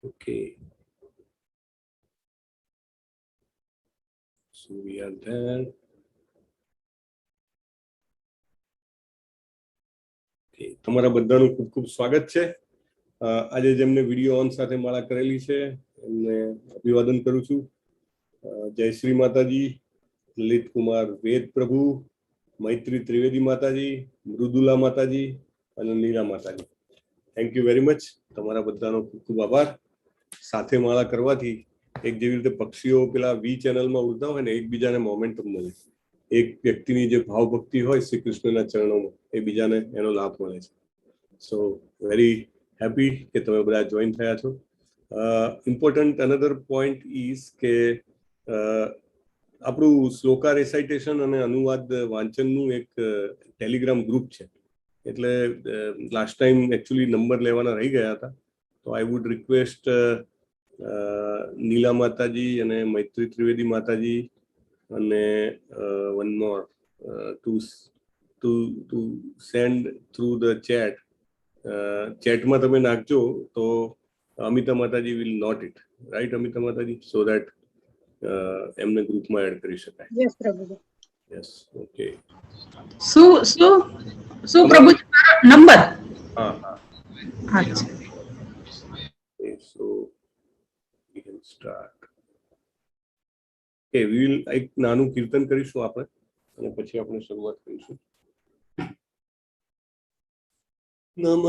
Okay. So we are there. Okay. તમારા બધાનું ખૂબ ખૂબ સ્વાગત છે. આજે જેમને વિડીયો ઓન સાથે માળા કરેલી છે એમને અભિવાદન કરું છું. જય શ્રી માતાજી, લલિત કુમાર વેદ પ્રભુ, મૈત્રી ત્રિવેદી માતાજી, મૃદુલા માતાજી અને નીલા માતાજી. Thank you very much. તમારા બધાનો ખૂબ ખૂબ આભાર. સાથે માળા કરવાથી એક જેવી રીતે પક્ષીઓ પેલા વી ચેનલમાં ઉડતા હોય ને એકબીજાને મોમેન્ટમ મળે. એક વ્યક્તિની જે ભાવ ભક્તિ હોય શ્રી કૃષ્ણના ચરણોમાં એ બીજાને એનો લાભ મળે છે. સો વેરી હેપી કે તમે બધા જોઈન થયા છો. ઇમ્પોર્ટન્ટ અનધર પોઈન્ટ ઇઝ કે આપણું શ્લોકા રેસાઇટેશન અને અનુવાદ વાંચનનું એક ટેલિગ્રામ ગ્રુપ છે. એટલે લાસ્ટ ટાઈમ એકચ્યુઅલી નંબર લેવાના રહી ગયા હતા. તો આઈ વુડ રિક્વેસ્ટ નીલા માતાજી અને મૈત્રી ત્રિવેદી માતાજી અને one more to send through the chat. ચેટમાં તમે નાખજો તો Amita Mataji will note it, right Amita Mataji, so that એમને ગ્રુપમાં એડ કરી શકાય. યસ પ્રભુ. Yes, okay. શું પ્રભુ નંબર? હા હા. અચ્છા. So we can start. Okay, we will એક નાનું કીર્તન કરીશું આપણે અને પછી આપણે શરૂઆત કરીશું. નમઃ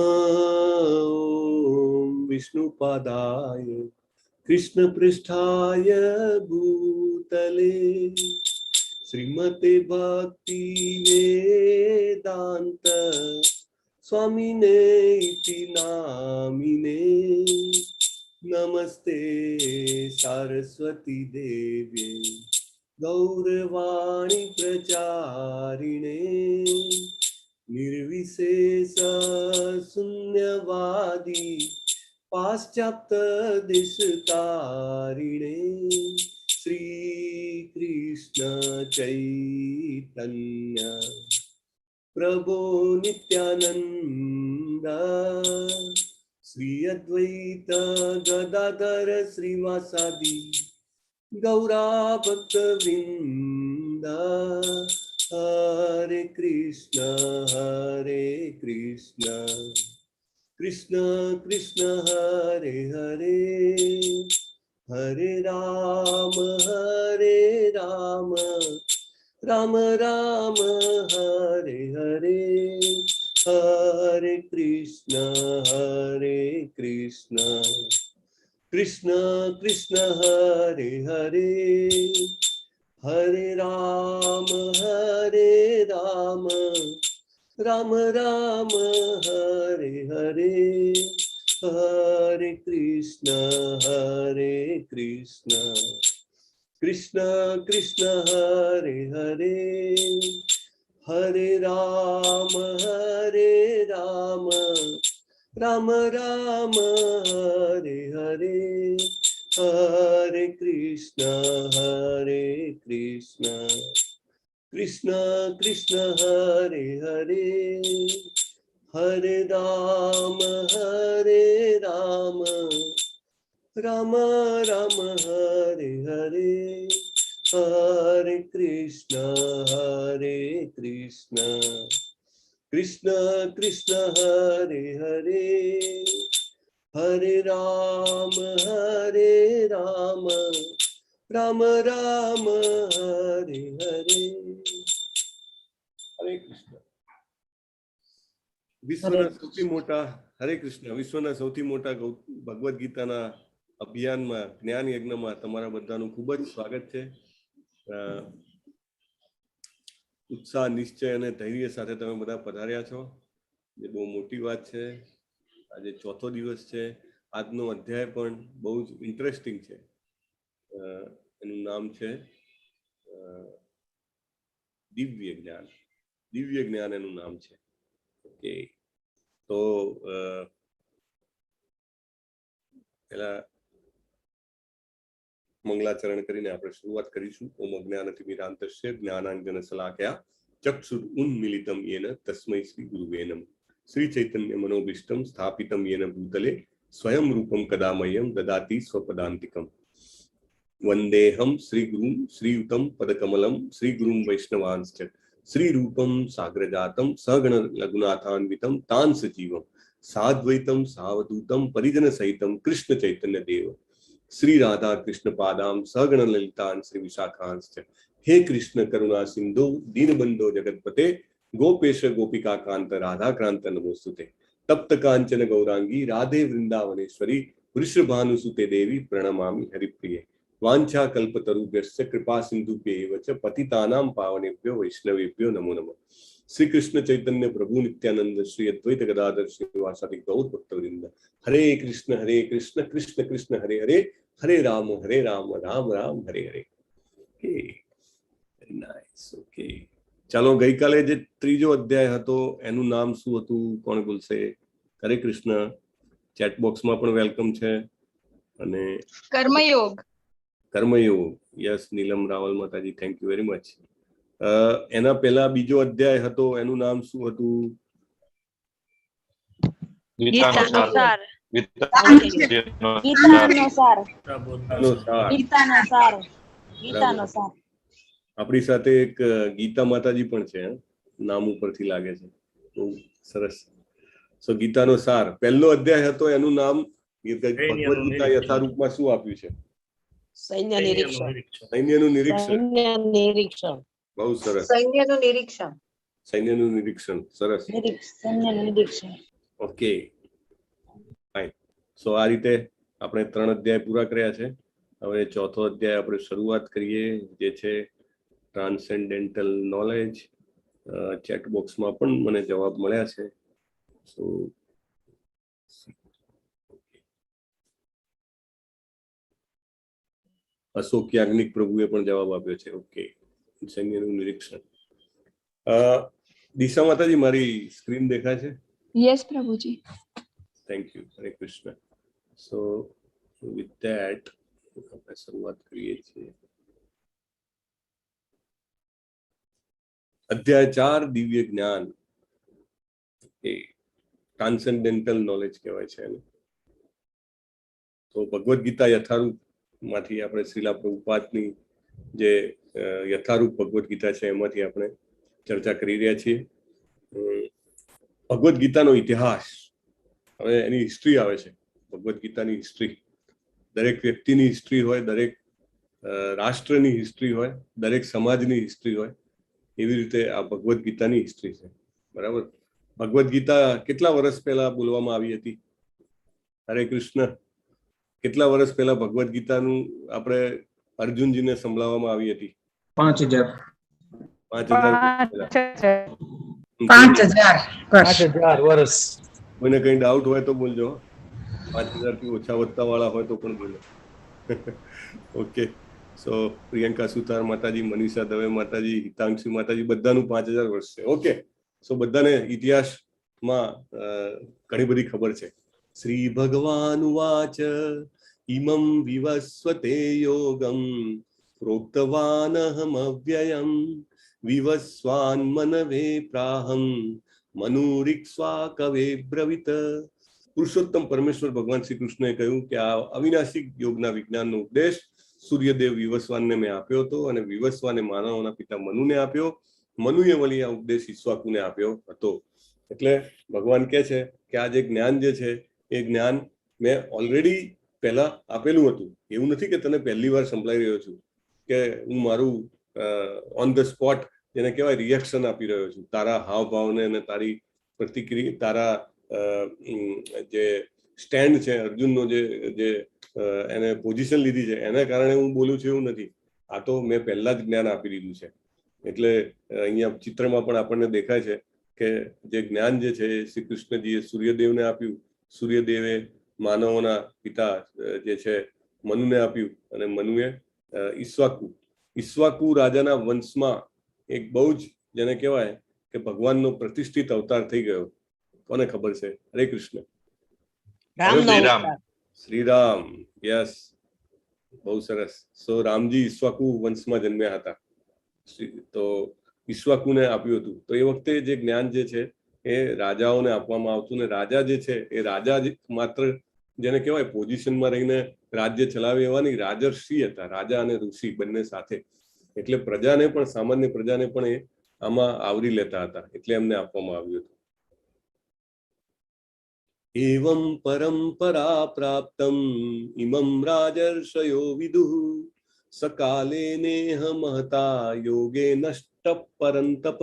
વિષ્ણુપાદાય કૃષ્ણ પૃષ્ઠાય ભૂતલે શ્રીમતે ભક્તિ વેદાંત સ્વામિને ઇતિ નામિને નમસ્તે સારસ્વતી દેવ્યે ગૌરવાણી પ્રચારિણે નિર્વિશેષ શૂન્યવાદી પાશ્ચાત્ય દેશતારિણે શ્રી કૃષ્ણ ચૈતન્ય પ્રભો નિત્યાનંદ શ્રી અદ્વૈત ગદાધર શ્રીવાસાદિ ગૌરા ભક્ત વૃંદ. હરે કૃષ્ણ કૃષ્ણ કૃષ્ણ હરે હરે હરે રામ રામ રામ હરે હરે હરે કૃષ્ણ કૃષ્ણ કૃષ્ણ હરે હરે હરે રામ રામ રામ હરે હરે હરે કૃષ્ણ કૃષ્ણ કૃષ્ણ હરે હરે હરે રામ રામ રામ હરે હરે હરે કૃષ્ણ કૃષ્ણ કૃષ્ણ હરે હરે હરે રામ રામ રામ હરે હરે હરે કૃષ્ણ કૃષ્ણ કૃષ્ણ હરે હરે હરે રામ રામ રામ હરે હરે. હરે કૃષ્ણ. વિશ્વના સૌથી મોટા હરે કૃષ્ણ વિશ્વના સૌથી મોટા ભગવદ્ ગીતાના અભિયાનમાં જ્ઞાન યજ્ઞમાં તમારા બધાનું ખૂબ જ સ્વાગત છે. ઉત્સાહ, નિશ્ચય અને ધૈર્ય સાથે તમે બધા પધાર્યા છો, જે બહુ મોટી વાત છે. આજે ચોથો દિવસ છે. આજનો અધ્યાય પણ બહુ જ ઇન્ટરેસ્ટિંગ છે. એનું નામ છે દિવ્ય જ્ઞાન એનું નામ છે. ઓકે, તો પેલા મંગલાચરણ કરીને આપણે શરૂઆત કરીશું. ઓમ અજ્ઞાનતિમિરાંતસ્ય જ્ઞાનાંજન શલાકયા ચક્ષુર ઉન્મિલિતમ યેન તસ્મૈ શ્રી ગુરુવે નમઃ. શ્રી ચૈતન્ય મનોભીષ્ટમ સ્થાપિતમ યેન ભૂતલે स्वयं रूपम कदा मह्यम ददाति स्वपदांतिकम। वंदेहम श्री गुरुम श्रीयुतम पदकमलम श्री गुरुम वैष्णवांश्च श्री रूपम साग्रजातम सगण लघुनाथान्वितम तान् सजीवम साद्वैतम सावधूतम परिजन सहितम कृष्ण चैतन्य देव श्री राधा कृष्ण पादाम सगण ललितान् श्री विशाखांश्च। हे कृष्ण करुणा सिंधु दीनबंधो जगतपते गोपेश गोपिका कांत राधा क्रांत नमोस्तुते। तप्त कांचन गौरांगी राधे वृंदावनेश्वरी वृषभानुसुते देवी प्रणमामि हरिप्रिये। वांछा कल्पतरुभ्यश्च कृपा सिंधुभ्यैव च पतितानां पावनेभ्यो वैष्णवेभ्यो नमो नमः। श्री कृष्ण चैतन्य प्रभु नित्यानंद श्री अद्वैत गदाधर श्रीवासादि गौर भक्तवृंद Hare Krishna Krishna Krishna Hare Hare Hare Rama Rama Rama Hare Hare. Okay very nice. Okay ચાલો ગઈકાલે જે ત્રીજો અધ્યાય હતો એનું નામ શું હતું કોણ બોલશે? હરે કૃષ્ણ. ચેટ બોક્સમાં પણ વેલકમ છે. અને કર્મયોગ. કર્મયોગ. યસ નીલમ રાવલ માતાજી, થેન્ક યુ વેરી મચ. એના પહેલા બીજો અધ્યાય હતો એનું નામ શું હતું? ગીતાનો સાર. આપણી સાથે એક ગીતા માતાજી પણ છે, નામ ઉપરથી લાગે છે. બહુ સરસ. સો ગીતાનો સાર પહેલો અધ્યાય હતો એનું નામ ભગવદ ગીતા યથારૂપમાં શું આપ્યું છે? સૈન્ય નિરીક્ષણ. સૈન્યનું નિરીક્ષણ. નિરીક્ષણ. બહુ સરસ. સૈન્યનું નિરીક્ષણ. સૈન્યનું નિરીક્ષણ. સરસ. સૈન્યનું નિરીક્ષણ. Okay fine. સો આ રીતે આપણે 3 અધ્યાય પૂરા કર્યા છે. હવે ચોથો અધ્યાય આપણે શરૂઆત કરીએ, જે છે ટ્રાન્સેન્ડેન્ટલ નોલેજ. ચેટ બોક્સમાં પણ મને જવાબ મળ્યા છે. સો અશોક યાજ્ઞિક પ્રભુએ પણ જવાબ આપ્યો છે. ઓકે, સૈન્યનું નિરીક્ષણ. દિશા માતાજી, મારી સ્ક્રીન દેખાય છે? યસ પ્રભુજી. Thank you. Hare Krishna. So with that આપણે શરૂઆત કરીએ છીએ. અધ્યાય 4 દિવ્ય જ્ઞાન. એ ટ્રાન્સેન્ડેન્ટલ નોલેજ કહેવાય છે એને. તો ભગવદ ગીતા યથારૂપ માંથી આપણે શ્રીલા પ્રભુપાદની જે યથારૂપ ભગવદ ગીતા છે એમાંથી આપણે ચર્ચા કરી રહ્યા છીએ. ભગવદ ગીતાનો ઇતિહાસ, હવે એની હિસ્ટ્રી આવે છે. ભગવદ ગીતાની હિસ્ટ્રી, દરેક વ્યક્તિની હિસ્ટ્રી હોય, દરેક રાષ્ટ્રની હિસ્ટ્રી હોય, દરેક સમાજની હિસ્ટ્રી હોય, એવી રીતે આ ભગવદ ગીતાની હિસ્ટ્રી છે. બરાબર. ભગવદ ગીતા કેટલા વર્ષ પહેલા બોલવામાં આવી હતી? હરે કૃષ્ણ. કેટલા વર્ષ પહેલા ભગવદ ગીતાનું આપણે અર્જુનજીને સંભળાવવામાં આવી હતી? 5000 વર્ષ. કોઈને કઈ ડાઉટ હોય તો બોલજો. 5000 થી ઓછા વધતા વાળા હોય તો પણ બોલો. ઓકે. સો પ્રિયંકા સુતાર માતાજી, મનીષા દવે માતાજી, હિતાંશી માતાજી, બધાનું 5000 વર્ષ છે. ઓકે. સો બધાને ઇતિહાસમાં ઘણી બધી ખબર છે. શ્રી ભગવાન વાચ ઇમં વિવસ્વતે યોગમ પ્રોક્તવાનહમ અવ્યયમ વિવસ્વાન મનવે પ્રાહમ મનુરિક્ષ્વા કવે બ્રવિત. પુરુષોત્તમ પરમેશ્વર ભગવાન શ્રી કૃષ્ણએ કહ્યું કે આ અવિનાશી યોગના વિજ્ઞાનનો ઉપદેશ સૂર્યદેવ વિવસ્વાનને મેં આપ્યો હતો, અને વિવસ્વાને માનવોના પિતા મનુને આપ્યો. મનુએ વળી આ ઉપદેશ ઈક્ષ્વાકુને આપ્યો હતો. એટલે ભગવાન કહે છે કે આ જે જ્ઞાન જે છે એ જ્ઞાન મેં ઓલરેડી પહેલા આપેલું હતું. એવું નથી કે તને પહેલી વાર સંભળાઈ રહ્યો છું, કે હું મારું ઓન ધ સ્પોટ જેને કહેવાય રિએક્શન આપી રહ્યો છું તારા હાવભાવને અને તારી પ્રતિક્રિયા, તારા જે સ્ટેન્ડ છે અર્જુનનો, જે એને પોઝિશન લીધી છે એના કારણે હું બોલું છું, એવું નથી. આ તો મેં પહેલા જ જ્ઞાન આપી દીધું છે. એટલે અહીંયા ચિત્રમાં પણ આપણને દેખાય છે કે જે જ્ઞાન જે છે શ્રી કૃષ્ણજીએ સૂર્યદેવને આપ્યું, સૂર્યદેવે માનવોના પિતા જે છે મનુને આપ્યું, અને મનુએ ઈક્ષ્વાકુ રાજાના વંશમાં એક બહુ જ જેને કહેવાય કે ભગવાનનો પ્રતિષ્ઠિત અવતાર થઈ ગયો. કોને ખબર છે? હરે કૃષ્ણ. શ્રીરામ. યસ, બહુ સરસ. સો રામજી ઈક્ષ્વાકુ વંશમાં જન્મ્યા હતા. તો ઈક્ષ્વાકુને આપ્યું હતું. તો એ વખતે જે જ્ઞાન જે છે એ રાજાઓને આપવામાં આવતું, ને રાજા જે છે એ રાજા માત્ર જેને કહેવાય પોઝિશનમાં રહીને રાજ્ય ચલાવે એવા નહીં, રાજર્ષિ હતા, રાજા અને ઋષિ બંને સાથે. એટલે પ્રજાને પણ, સામાન્ય પ્રજાને પણ એ આમાં આવરી લેતા હતા, એટલે એમને આપવામાં આવ્યું હતું. એવં પરંપરા પ્રાપ્તમ ઇમં રાજર્ષયો વિદુઃ સકાલે નેહ મહતા યોગે નષ્ટ પરંતપ.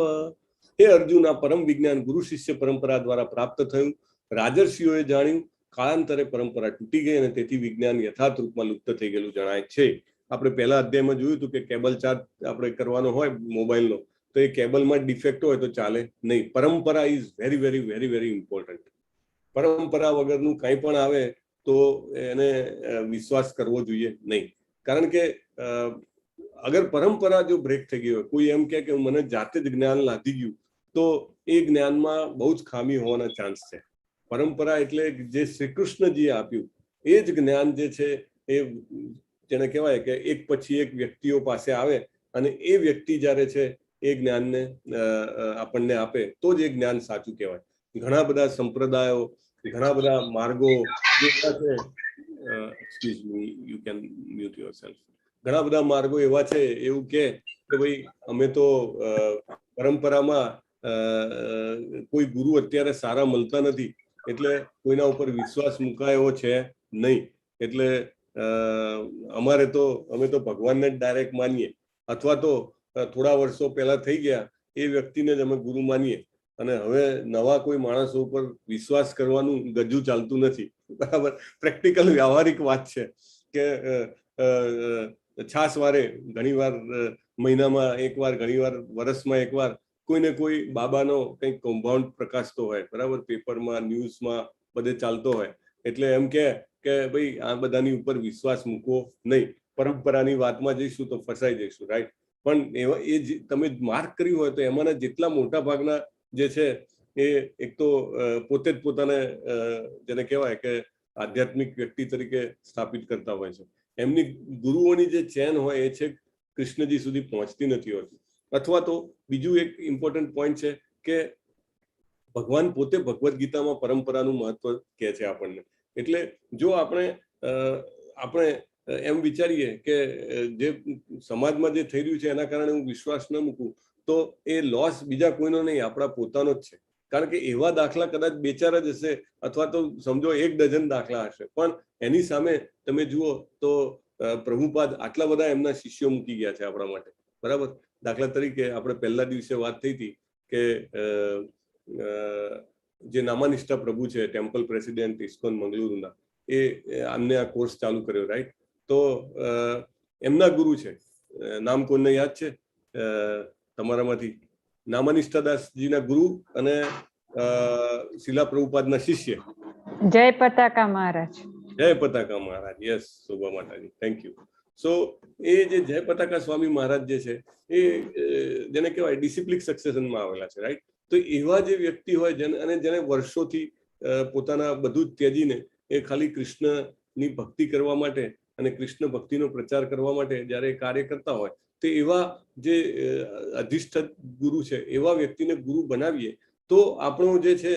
હે અર્જુન, આ પરમ વિજ્ઞાન ગુરુ શિષ્ય પરંપરા દ્વારા પ્રાપ્ત થયું. રાજર્ષિઓએ જાણ્યું, કાળાંતરે પરંપરા તૂટી ગઈ અને તેથી વિજ્ઞાન યથાર્થ રૂપમાં લુપ્ત થઈ ગયેલું જણાય છે. આપણે પહેલા અધ્યાયમાં જોયું હતું કે કેબલ ચાર્જ આપણે કરવાનો હોય મોબાઈલનો, તો એ કેબલમાં ડિફેક્ટ હોય તો ચાલે નહીં. પરંપરા is very very very very important. પરંપરા વગરનું કંઈ પણ આવે તો એને વિશ્વાસ કરવો જોઈએ નહીં. કારણ કે અગર પરંપરા જો બ્રેક થઈ ગઈ હોય, કોઈ એમ કે મને જાતે જ જ્ઞાન લાદી ગયું, તો એ જ્ઞાનમાં બહુ જ ખામી હોવાના ચાન્સ છે. પરંપરા એટલે જે શ્રી કૃષ્ણજીએ આપ્યું એ જ જ્ઞાન જે છે, એ જેને કહેવાય કે એક પછી એક વ્યક્તિઓ પાસે આવે અને એ વ્યક્તિ જ્યારે છે એ જ્ઞાનને આપણને આપે તો જ એ જ્ઞાન સાચું કહેવાય. ઘણા બધા સંપ્રદાયો, ઘણા બધા માર્ગો જે છે, excuse me, you can mute yourself. ઘણા બધા માર્ગો એવા છે એવું કે ભાઈ અમે તો પરંપરામાં કોઈ ગુરુ અત્યારે સારા મળતા નથી, એટલે કોઈના ઉપર વિશ્વાસ મુકાયો છે નહીં, એટલે અમે તો ભગવાનને જ ડાયરેક્ટ માનીએ, અથવા તો થોડા વર્ષો પહેલા થઈ ગયા એ વ્યક્તિને જ અમે ગુરુ માનીએ, અને હવે નવા કોઈ માણસો ઉપર વિશ્વાસ કરવાનું ગજુ ચાલતું નથી. બરાબર, પ્રેક્ટિકલ વ્યવહારિક વાત છે કે છાસવારે ઘણીવાર મહિનામાં એકવાર, ઘણીવાર વર્ષમાં એકવાર કોઈને કોઈ બાબાનો કંઈક કૌભાંડ પ્રકાશતો હોય, બરાબર, પેપરમાં, ન્યૂઝમાં બધે ચાલતો હોય, એટલે એમ કે ભાઈ આ બધાની ઉપર વિશ્વાસ મૂકવો નહીં, પરંપરાની વાતમાં જઈશું તો ફસાઈ જઈશું, રાઈટ. પણ એવા એ તમે માર્ક કર્યું હોય તો એમાંના જેટલા મોટા ભાગના જે છે એ એક તો પોતે જ પોતાને જેને કહેવાય કે આધ્યાત્મિક વ્યક્તિ તરીકે સ્થાપિત કરતા હોય છે. એમની ગુરુઓની જે ચેન હોય એ છે કૃષ્ણજી સુધી પહોંચતી નથી હોતી. અથવા તો બીજું એક ઇમ્પોર્ટન્ટ પોઈન્ટ છે કે ભગવાન પોતે ભગવદ્ ગીતામાં પરંપરાનું મહત્વ કહે છે આપણને. એટલે જો આપણે એમ વિચારીએ કે જે સમાજમાં જે થઈ રહ્યું છે એના કારણે હું વિશ્વાસ ન મૂકું, તો એ લોસ બીજા કોઈનો નહીં, આપણા પોતાનો જ છે. કારણ કે એવા દાખલા કદાચ 2-4 જ હશે, અથવા તો સમજો 1 ડઝન દાખલા હશે, પણ એની સામે તમે જુઓ તો પ્રભુપાદ આટલા બધા એમના શિષ્યો મૂકી ગયા છે આપણા માટે, બરાબર. દાખલા તરીકે આપણે પહેલા દિવસે વાત થઈ હતી કે જે નામાનિષ્ઠા પ્રભુ છે, ટેમ્પલ પ્રેસિડેન્ટ ઇસ્કોન મંગલુરુના, એ આમને આ કોર્સ ચાલુ કર્યો, રાઈટ. તો એમના ગુરુ છે, નામ કોઈને યાદ છે તમારામાંથી? નામાનિષ્ઠાદાસજીના ગુરુ અને શિલા પ્રભુપાદના શિષ્ય જય પતાકા મહારાજ. જય પતાકા મહારાજ, યસ, શોભા માતાજી, થેન્ક યુ. સો એ જે જય પતાકા સ્વામી મહારાજ જે છે એ જેને કહેવાય ડિસિપ્લિન સક્સેશનમાં આવેલા છે, રાઈટ. તો એવા જે વ્યક્તિ હોય અને જેને વર્ષોથી પોતાના બધું જ ત્યજીને એ ખાલી કૃષ્ણની ભક્તિ કરવા માટે અને કૃષ્ણ ભક્તિનો પ્રચાર કરવા માટે જ્યારે કાર્ય કરતા હોય, તો એવા જે અધિષ્ઠિત ગુરુ છે એવા વ્યક્તિને ગુરુ બનાવીએ તો આપણું જે છે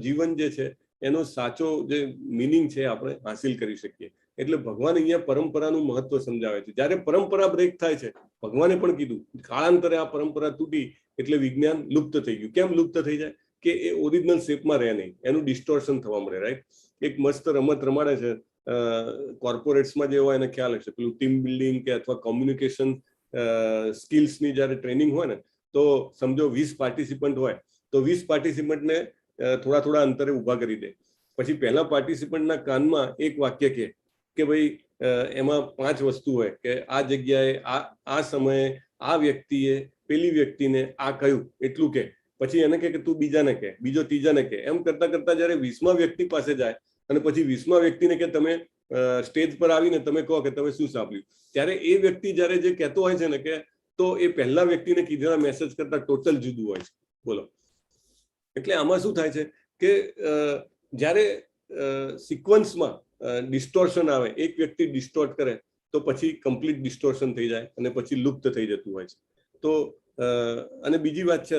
જીવન જે છે એનો સાચો જે મિનિંગ છે આપણે હાસિલ કરી શકીએ. એટલે ભગવાન અહીંયા પરંપરાનું મહત્વ સમજાવે છે. જ્યારે પરંપરા બ્રેક થાય છે, ભગવાને પણ કીધું કાળાંતરે આ પરંપરા તૂટી એટલે વિજ્ઞાન લુપ્ત થઈ ગયું. કેમ લુપ્ત થઈ જાય? કે એ ઓરિજિનલ શેપમાં રહે નહીં, એનું ડિસ્ટોર્શન થવા મળે, રાઈટ. એક મસ્ત રમત રમાડે છે કોર્પોરેટ્સમાં જે હોય એને ખ્યાલ હશે, પેલું ટીમ બિલ્ડિંગ કે અથવા કોમ્યુનિકેશન સ્કિલ્સની જ્યારે ટ્રેનિંગ હોય ને, તો સમજો 20 પાર્ટિસિપન્ટ હોય તો 20 પાર્ટિસિપન્ટને થોડા અંતરે ઊભા કરી દે. પછી પહેલા પાર્ટિસિપન્ટના કાનમાં એક વાક્ય કે ભાઈ એમાં 5 વસ્તુ હોય કે આ જગ્યાએ આ સમયે આ વ્યક્તિએ પેલી વ્યક્તિને આ કહ્યું એટલું કે, પછી એને કે તું બીજાને કે, બીજો ત્રીજાને કે, એમ કરતા કરતા જયારે 20મા વ્યક્તિ પાસે જાય અને પછી 20મા વ્યક્તિને કે તમે સ્ટેજ પર આવીને તમે કહો કે તમે શું સાંભળ્યું, ત્યારે એ વ્યક્તિ જયારે જે કહેતો હોય છે ને કે તો એ પહેલા વ્યક્તિને કીધેલા મેસેજ કરતા ટોટલ જુદું હોય છે. બોલો. એટલે આમાં શું થાય છે કે જ્યારે સિક્વન્સમાં ડિસ્ટોર્શન આવે, એક વ્યક્તિ ડિસ્ટોર્ટ કરે તો પછી કમ્પ્લીટ ડિસ્ટોર્શન થઈ જાય અને પછી લુપ્ત થઈ જતું હોય છે. તો અને બીજી વાત છે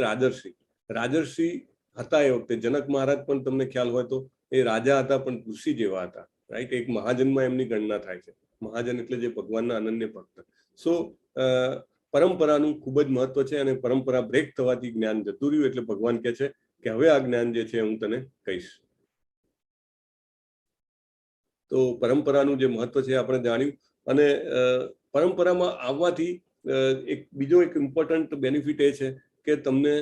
રાજર્ષિ હતા એ વખતે. જનક મહારાજ પણ તમને ખ્યાલ હોય તો એ રાજા હતા પણ ઋષિ જેવા હતા. રાઈટ. એક મહાજનમાં એમની ગણના થાય છે. મહાજન એટલે જે ભગવાનના અનન્ય ભક્ત. સો પરંપરાનું ખૂબ જ મહત્વ છે, અને પરંપરા બ્રેક થવાથી જ્ઞાન જતું રહ્યું. એટલે ભગવાન કહે છે કે હવે આ જ્ઞાન જે છે હું તને કહીશ. તો પરંપરાનું જે મહત્વ છે આપણે જાણ્યું. અને પરંપરામાં આવવાથી એક બીજો એક ઇમ્પોર્ટન્ટ બેનિફિટ એ છે કે તમને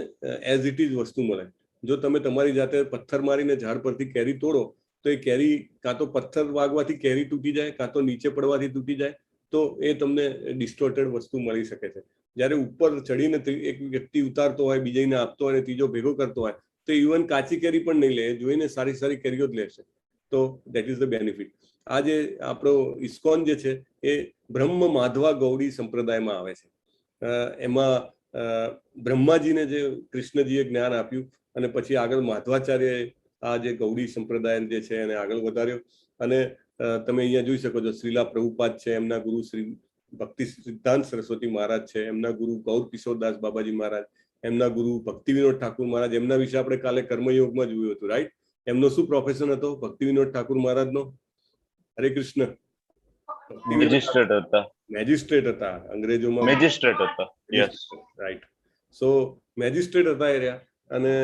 એઝ ઇટ ઇઝ વસ્તુ મળે. જો તમે તમારી જાતે પથ્થર મારીને ઝાડ પરથી કેરી તોડો તો એ કેરી કાં તો પથ્થર વાગવાથી કેરી તૂટી જાય, કાં તો નીચે પડવાથી તૂટી જાય, તો એ તમને ડિસ્ટોર્ટેડ વસ્તુ મળી શકે છે. જ્યારે ઉપર ચડીને એક વ્યક્તિ ઉતારતો હોય, બીજાને આપતો હોય, ત્રીજો ભેગો કરતો હોય, તો ઇવન કાચી કેરી પણ નહીં લે, જોઈને સારી સારી કેરીઓ જ લેશે. તો દેટ ઇઝ ધ બેનિફિટ. આ જે આપણો ઇસ્કોન જે છે એ બ્રહ્મ માધવા ગૌડી સંપ્રદાયમાં આવે છે. એમાં બ્રહ્માજીને જે કૃષ્ણજીએ જ્ઞાન આપ્યું, અને પછી આગળ માધવાચાર્યએ આ જે ગૌડી સંપ્રદાય જે છે એને આગળ વધાર્યો. અને તમે અહીંયા જોઈ શકો છો, શ્રીલા પ્રભુપાદ છે, એમના ગુરુ શ્રી ભક્તિ સિદ્ધાંત સરસ્વતી મહારાજ છે, એમના ગુરુ ગૌર કિશોરદાસ બાબાજી મહારાજ, એમના ગુરુ ભક્તિ વિનોદ ઠાકુર મહારાજ. એમના વિશે આપણે કાલે કર્મયોગમાં જોયું હતું, રાઈટ. એમનો શું પ્રોફેશન હતો ભક્તિ વિનોદ ઠાકુર મહારાજનો? હરે કૃષ્ણ. મેજિસ્ટ્રેટ હતા અંગ્રેજોમાં. મેજિસ્ટ્રેટ હતા, યસ, રાઈટ. સો મેજિસ્ટ્રેટ હતા એ રહ્યા. અને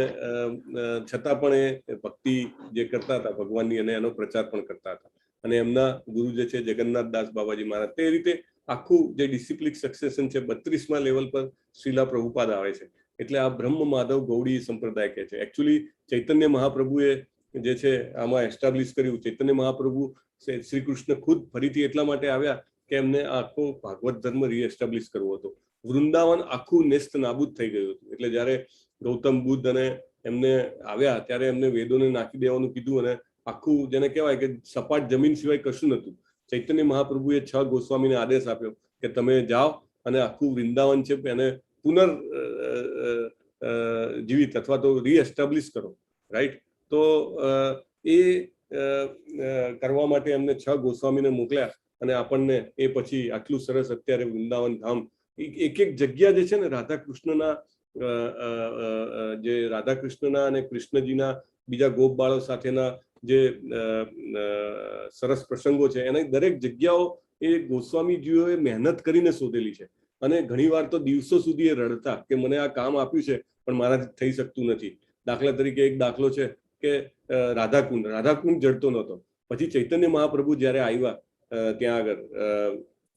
છતાં પણ એ ભક્તિ જે કરતા હતા ભગવાનની, અને એનો પ્રચાર પણ કરતા હતા. અને એમના ગુરુ જે છે જગન્નાથ દાસ બાબાજી મહારાજ. તે રીતે આખું જે ડિસિપ્લિક સક્સેશન છે 32મા લેવલ પર શ્રીલા પ્રભુપાદ આવે છે. એટલે આ બ્રહ્મ માધવ ગૌડી સંપ્રદાય કહે છે. એકચ્યુઅલી ચૈતન્ય મહાપ્રભુએ જે છે આમાં એસ્ટાબ્લિશ કર્યું. ચૈતન્ય મહાપ્રભુ શ્રી કૃષ્ણ ખુદ ફરીથી એટલા માટે આવ્યા કે એમને આખો ભાગવત ધર્મ રીએસ્ટાબ્લિશ કરવો હતો. વૃંદાવન આખું નેસ્ત નાબૂદ થઈ ગયું હતું. એટલે જયારે ગૌતમ બુદ્ધ અને એમને આવ્યા ત્યારે એમને વેદોને નાખી દેવાનું કીધું, અને આખું જેને કહેવાય કે સપાટ જમીન સિવાય કશું નહોતું. ચૈતન્ય મહાપ્રભુએ 6 ગોસ્વામીને આદેશ આપ્યો કે તમે જાઓ અને આખું વૃંદાવન છે એને જીવિત અથવા તો રીએસ્ટાબ્લિશ કરો, રાઈટ. તો એ કરવા માટે એમને 6 ગોસ્વામીને મોકલ્યા, અને આપણને એ પછી આટલું સરસ અત્યારે વૃંદાવન ધામ, એક એક જગ્યા જે છે ને રાધાકૃષ્ણના અને કૃષ્ણજીના બીજા ગોપ બાળો સાથેના જે સરસ પ્રસંગો છે, એના દરેક જગ્યાઓ એ ગોસ્વામીજીઓએ મહેનત કરીને શોધેલી છે. અને ઘણીવાર તો દિવસો સુધી એ રડતા કે મને આ કામ આપ્યું છે પણ મારાથી થઈ શકતું નથી. દાખલા તરીકે એક દાખલો છે કે રાધાકુંડ જડતો નહોતો. પછી ચૈતન્ય મહાપ્રભુ જ્યારે આવ્યા ત્યાં આગળ,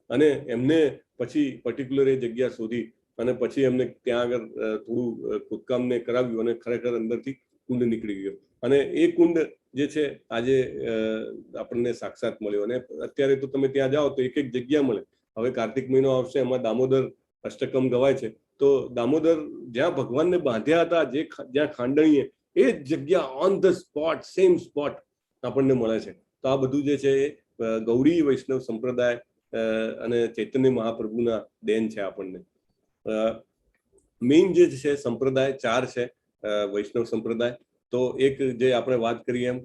અને એમને પછી પર્ટિક્યુલર એ જગ્યા શોધી, અને પછી એમને ત્યાં આગળ થોડું ખોદકામને કરાવ્યું, અને ખરેખર અંદરથી કુંડ નીકળી ગયો. અને એ કુંડ જે છે આજે આપણને સાક્ષાત મળ્યો. અને અત્યારે તો તમે ત્યાં જાઓ તો એક એક જગ્યા મળે. હવે કાર્તિક મહિનો આવશે, એમાં દામોદર અષ્ટકમ ગવાય છે. તો દામોદર જ્યાં ભગવાનને બાંધ્યા હતા, જ્યાં ખાંડણીએ, એ જ જગ્યા on the spot, same spot આપણને મળે છે. તો આ બધું જે છે એ ગૌડી વૈષ્ણવ સંપ્રદાય અને ચૈતન્ય મહાપ્રભુના દેન છે આપણને. મેઇન જે છે સંપ્રદાય 4 છે વૈષ્ણવ સંપ્રદાય. તો એક જે આપણે વાત કરીએ એમ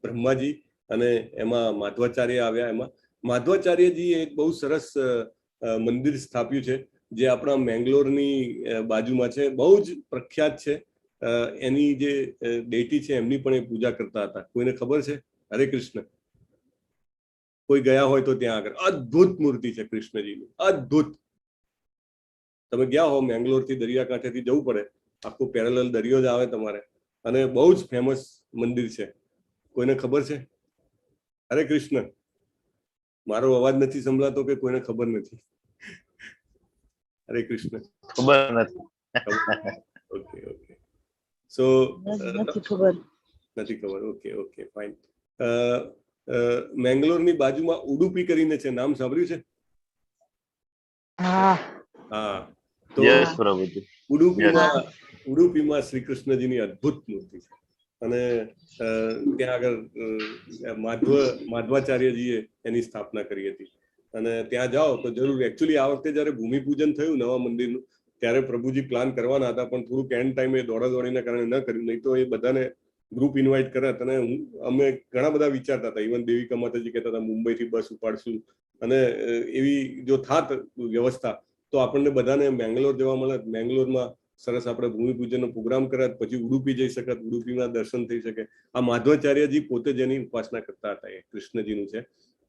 બ્રહ્માજી, અને એમાં માધવાચાર્ય આવ્યા. એમાં માધવાચાર્યજીએ એક બહુ સરસ મંદિર સ્થાપ્યું છે જે આપણા મેંગ્લોરની બાજુમાં છે, બહુ જ પ્રખ્યાત છે. એની જે ડેટી છે એમની પણ એ પૂજા કરતા હતા. કોઈને ખબર છે? હરે કૃષ્ણ. કોઈ ગયા હોય તો ત્યાં આગળ અદ્ભુત મૂર્તિ છે કૃષ્ણજીની, અદ્ભુત. તમે ગયા હો મેંગ્લોરથી દરિયાકાંઠેથી જવું પડે, આખું પેરેલલ દરિયો જ આવે તમારે, અને બહુ જ ફેમસ મંદિર છે. કોઈને ખબર છે? હરે કૃષ્ણ. મારો અવાજ નથી સંભળાતો કે કોઈને ખબર નથી? હરે કૃષ્ણ. ખબર નથી. Okay okay. સો નથી ખબર. નથી ખબર. Okay okay fine. મેંગ્લોરની બાજુમાં ઉડુપી કરીને છે, નામ સાંભળ્યું છે? હા. તો ઉડુપીમાં શ્રી કૃષ્ણજીની અદ્ભુત મૂર્તિ છે. અને ત્યાં આગળ માધવાચાર્યજીએ એની સ્થાપના કરી હતી. અને ત્યાં જાઓ તો જરૂર. એકચ્યુઅલી આ વખતે જયારે ભૂમિપૂજન થયું નવા મંદિરનું, ત્યારે પ્રભુજી પ્લાન કરવાના હતા, પણ થોડુંક એન્ડ ટાઈમે દોડાદોડીના કારણે ન કર્યું. નહીં તો એ બધાને ગ્રુપ ઇન્વાઇટ કર્યા. અને અમે ઘણા બધા વિચારતા હતા. ઇવન દેવિકા માતાજી કહેતા હતા મુંબઈથી બસ ઉપાડશું, અને એવી જો થાત વ્યવસ્થા તો આપણને બધાને મેંગ્લોર જવા મળે. મેંગ્લોરમાં સરસ આપણે ભૂમિપૂજનનો પ્રોગ્રામ કર્યા, પછી ઉડુપી જઈ શકાત, ઉડુપીમાં દર્શન થઈ શકે. આ માધવાચાર્યજી પોતે જેની ઉપાસના કરતા હતા એ કૃષ્ણજીનું છે.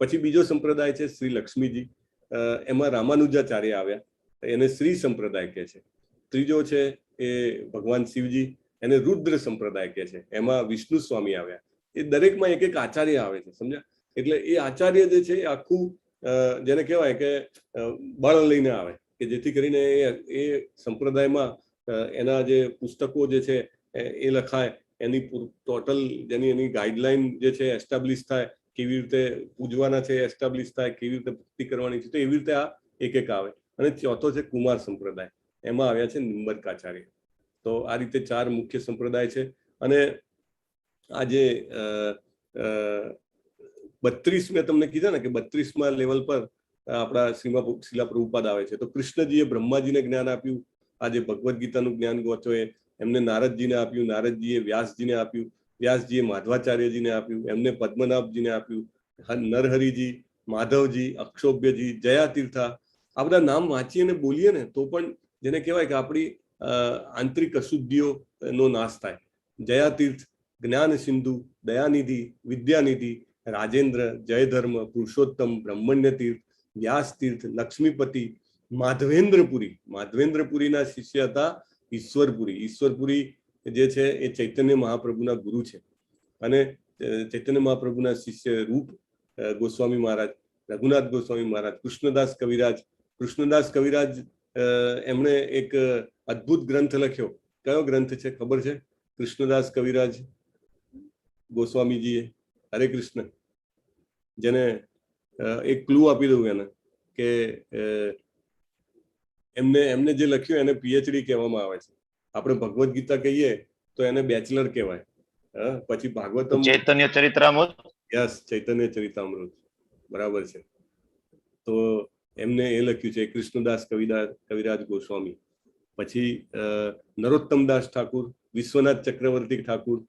પછી બીજો સંપ્રદાય છે શ્રી લક્ષ્મીજી, એમાં રામાનુજાચાર્ય આવ્યા, એને શ્રી સંપ્રદાય કહે છે. ત્રીજો છે એ ભગવાન શિવજી, એને રુદ્ર સંપ્રદાય કહે છે. એમાં વિષ્ણુ સ્વામી આવ્યા. એ દરેકમાં એક એક આચાર્ય આવે છે, સમજ્યા? એટલે એ આચાર્ય જે છે એ આખું જેને કહેવાય કે બળ લઈને આવે, કે જેથી કરીને એ સંપ્રદાયમાં એના જે પુસ્તકો જે છે એ લખાય, એની ટોટલ જેની એની ગાઈડલાઈન જે છે એસ્ટાબ્લિશ થાય, કેવી રીતે પૂજવાના છે એસ્ટાબ્લિશ થાય, કેવી રીતે ભક્તિ કરવાની છે, તો એવી રીતે આ એક એક આવે. અને ચોથો છે કુમાર સંપ્રદાય, એમાં આવ્યા છે નિંબર્કાચાર્ય. તો આ રીતે 4 મુખ્ય સંપ્રદાય છે. અને આ જે 32 મેં તમને કીધા ને કે 32મા લેવલ પર આપણા શિલા પ્રભુપાદ આવે છે. તો કૃષ્ણજીએ બ્રહ્માજીને જ્ઞાન આપ્યું, આજે ભગવદ્ ગીતાનું જ્ઞાન ગોચો એમને નારદજીને આપ્યું, નારદજીએ વ્યાસજીને આપ્યું, વ્યાસજીએ માધવાચાર્યજીને આપ્યું, એમને પદ્મનાભજીને આપ્યું, નરહરિજી, માધવજી, અક્ષોભ્યજી, જયાતીર્થા. આ બધા નામ વાંચીએ અને બોલીએ ને તો પણ જેને કહેવાય કે આપણી આંતરિક અશુદ્ધિઓનો નાશ થાય. જયાતીર્થ, જ્ઞાન સિંધુ, દયાનિધિ, વિદ્યાનિધિ, રાજેન્દ્ર, જયધર્મ, પુરુષોત્તમ, બ્રહ્મણ્ય તીર્થ, વ્યાસ તીર્થ, લક્ષ્મીપતિ, માધવેન્દ્રપુરી. માધવેન્દ્રપુરીના શિષ્ય હતા ઈશ્વરપુરી. ઈશ્વરપુરી જે છે એ ચૈતન્ય મહાપ્રભુના ગુરુ છે. અને ચૈતન્ય મહાપ્રભુના શિષ્ય રૂપ ગોસ્વામી મહારાજ, રઘુનાથ ગોસ્વામી મહારાજ, કૃષ્ણદાસ કવિરાજ. કૃષ્ણદાસ કવિરાજ એમણે એક અદ્ભુત ગ્રંથ લખ્યો. કયો ગ્રંથ છે ખબર છે? કૃષ્ણદાસ કવિરાજ ગોસ્વામીજીએ, હરે કૃષ્ણ, જેને એક ક્લુ આપી દઉં એને કે એમને જે લખ્યું એને પીએચડી કહેવામાં આવે છે. આપણે ભગવદ્ ગીતા કહીએ તો એને બેચલર કહેવાય. પછી ભાગવતમ, ચૈતન્ય ચરિત્રામૃત. યસ, ચૈતન્ય ચરિતામૃત, બરાબર છે. તો એમને એ લખ્યું છે કૃષ્ણદાસ કવિરાજ ગોસ્વામી. પછી નરોત્તમદાસ ઠાકુર, વિશ્વનાથ ચક્રવર્તી ઠાકુર,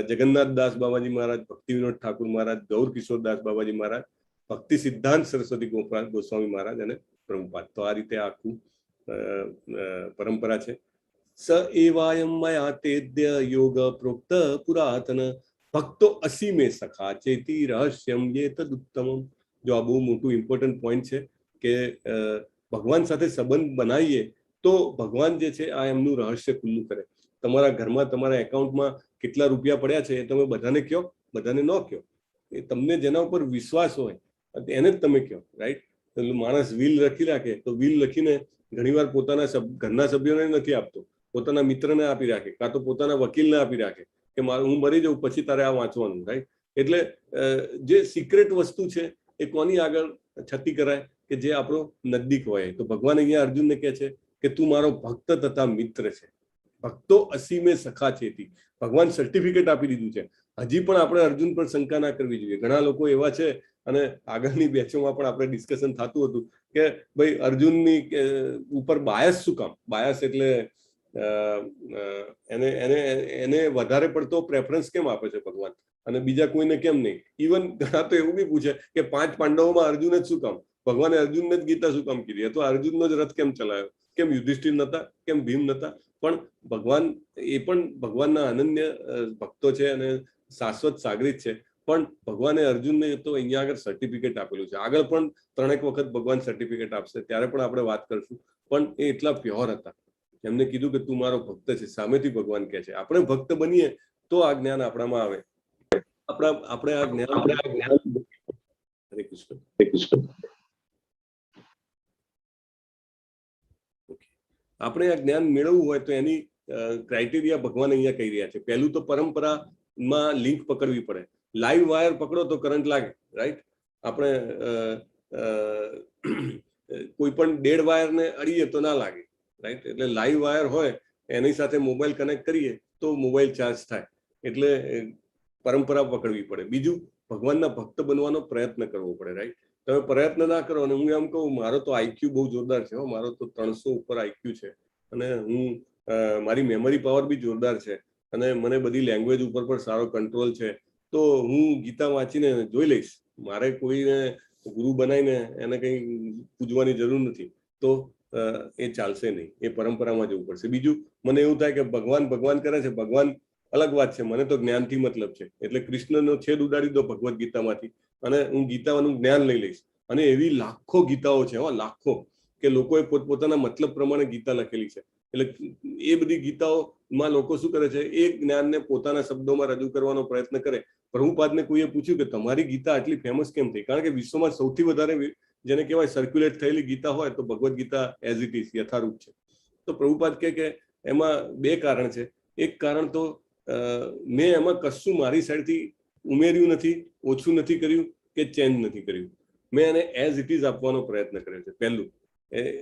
જગન્નાથદાસ બાબાજી મહારાજ, ભક્તિ વિનોદ ઠાકુર મહારાજ, ગૌર કિશોરદાસ બાબાજી મહારાજ, ભક્તિ સિદ્ધાંત સરસ્વતી ગોસ્વામી મહારાજ અને પ્રભુપાદ. તો આ રીતે આખું પરંપરા છે. સ એવાયમ મયા તેદ્ય યોગ પ્રોક્ત પુરાતન ભક્તો અસીમે સખા ચેતી રહસ્યમ યે તદુત્તમમ. જો આ બહુ મોટું ઇમ્પોર્ટન્ટ પોઈન્ટ છે કે ભગવાન સાથે સંબંધ બનાવીએ તો ભગવાન જે છે આ એમનું રહસ્ય ખુલ્લું કરે. તમારા ઘરમાં, તમારા એકાઉન્ટમાં કેટલા રૂપિયા પડ્યા છે એ તમે બધાને કહો, બધાને ન કહો. એ તમને જેના ઉપર વિશ્વાસ હોય એને જ તમે કહો, રાઈટ? માણસ વિલ લખી રાખે તો વિલ લખીને ઘણીવાર પોતાના ઘરના સભ્યોને નથી આપતો, પોતાના મિત્રને આપી રાખે, કાં તો પોતાના વકીલને આપી રાખે કે હું મરી જાઉં પછી તારે આ વાંચવાનું, રાઈટ? એટલે જે સિક્રેટ વસ્તુ છે એ કોની આગળ છતી કરાય કે જે આપણો નજદીક હોય. તો ભગવાન અહીંયા અર્જુનને કહે છે કે તું મારો ભક્ત તથા મિત્ર છે. ભક્તો અસીમે સખા છેતી. ભગવાન સર્ટિફિકેટ આપી દીધું છે. હજી પણ આપણે અર્જુન પર શંકા ના કરવી જોઈએ. ઘણા લોકો એવા છે, અને આગળની બેચોમાં પણ આપણે ડિસ્કશન થતું હતું કે ભાઈ અર્જુનની ઉપર બાયસ શું કામ? બાયસ એટલે એને વધારે પડતો પ્રેફરન્સ કેમ આપે છે ભગવાન અને બીજા કોઈને કેમ નહીં? ઇવન ઘણા તો એવું બી પૂછે કે 5 પાંડવોમાં અર્જુન જ શું કામ? ભગવાને અર્જુનને જ ગીતા શું કામ કીધી? તો અર્જુનનો જ રથ કેમ ચલાવ્યો? કેમ યુધિષ્ઠિર નતા? કેમ ભીમ નતા? પણ ભગવાન એ પણ ભગવાનના અનન્ય ભક્તો છે અને શાશ્વત સાગરીત છે. પણ ભગવાને અર્જુનને તો અહીંયા આગળ સર્ટિફિકેટ આપેલું છે. આગળ પણ 3 વખત ભગવાન સર્ટિફિકેટ આપશે, ત્યારે પણ આપણે વાત કરશું. પણ એ એટલા પ્યોર હતા. એમને કીધું કે તું મારો ભક્ત છે. સામેથી ભગવાન કહે છે આપણે ભક્ત બનીએ તો આ જ્ઞાન આપણામાં આવે. આપણે આ જ્ઞાન, હરે કૃષ્ણ, આપણે આ જ્ઞાન મેળવવું હોય તો એની ક્રાઇટેરિયા ભગવાન અહીંયા કહી રહ્યા છે. પહેલું તો પરંપરામાં લિંક પકડવી પડે. લાઈવ વાયર પકડો તો કરંટ લાગે, રાઈટ? આપણે કોઈ પણ ડેડ વાયરને અડીએ તો ના લાગે, રાઈટ? એટલે લાઈવ વાયર હોય એની સાથે મોબાઈલ કનેક્ટ કરીએ તો મોબાઈલ ચાર્જ થાય. એટલે પરંપરા પકડવી પડે. બીજું, ભગવાનના ભક્ત બનવાનો પ્રયત્ન કરવો પડે, રાઈટ? તમે પ્રયત્ન ના કરો અને હું એમ કહું મારો તો આઈક્યુ બહુ જોરદાર છે, મારો તો 300 ઉપર આઈક્યુ છે અને મારી મેમરી પાવર બી જોરદાર છે અને મને બધી લેંગ્વેજ ઉપર પણ સારો કંટ્રોલ છે, તો હું ગીતા વાંચીને જોઈ લઈશ. મારે કોઈને ગુરુ બનાવીને એને કંઈ પૂજવાની જરૂર નથી. તો એ ચાલશે નહીં, એ પરંપરામાં જવું પડશે. બીજું મને એવું થાય કે ભગવાન ભગવાન કરે છે, ભગવાન અલગ વાત છે, મને તો જ્ઞાનથી મતલબ છે, એટલે કૃષ્ણનો છેદ ઉડાડી દો ભગવદ્ ગીતામાંથી અને હું ગીતાનું જ્ઞાન લઈ લઈશ. અને એવી લાખો ગીતાઓ છે, લાખો, કે લોકોએ પોતપોતાના મતલબ પ્રમાણે ગીતા લખેલી છે. એટલે એ બધી ગીતાઓમાં લોકો શું કરે છે, એ જ્ઞાનને પોતાના શબ્દોમાં રજૂ કરવાનો પ્રયત્ન કરે. પ્રભુપાદને કોઈએ પૂછ્યું કે તમારી ગીતા આટલી ફેમસ કેમ થઈ? કારણ કે વિશ્વમાં સૌથી વધારે જેને કહેવાય સર્ક્યુલેટ થયેલી ગીતા હોય તો Bhagavad Gita as it is યથારૂપ છે. તો પ્રભુપાદ કહે કે એમાં બે કારણ છે. એક કારણ તો મેં એમાં કશું મારી સાઈડથી ઉમેર્યું નથી, ઓછું નથી કર્યું કે ચેન્જ નથી કર્યું. મેં એને એઝ ઇટ ઇઝ આપવાનો પ્રયત્ન કર્યો છે, પહેલું.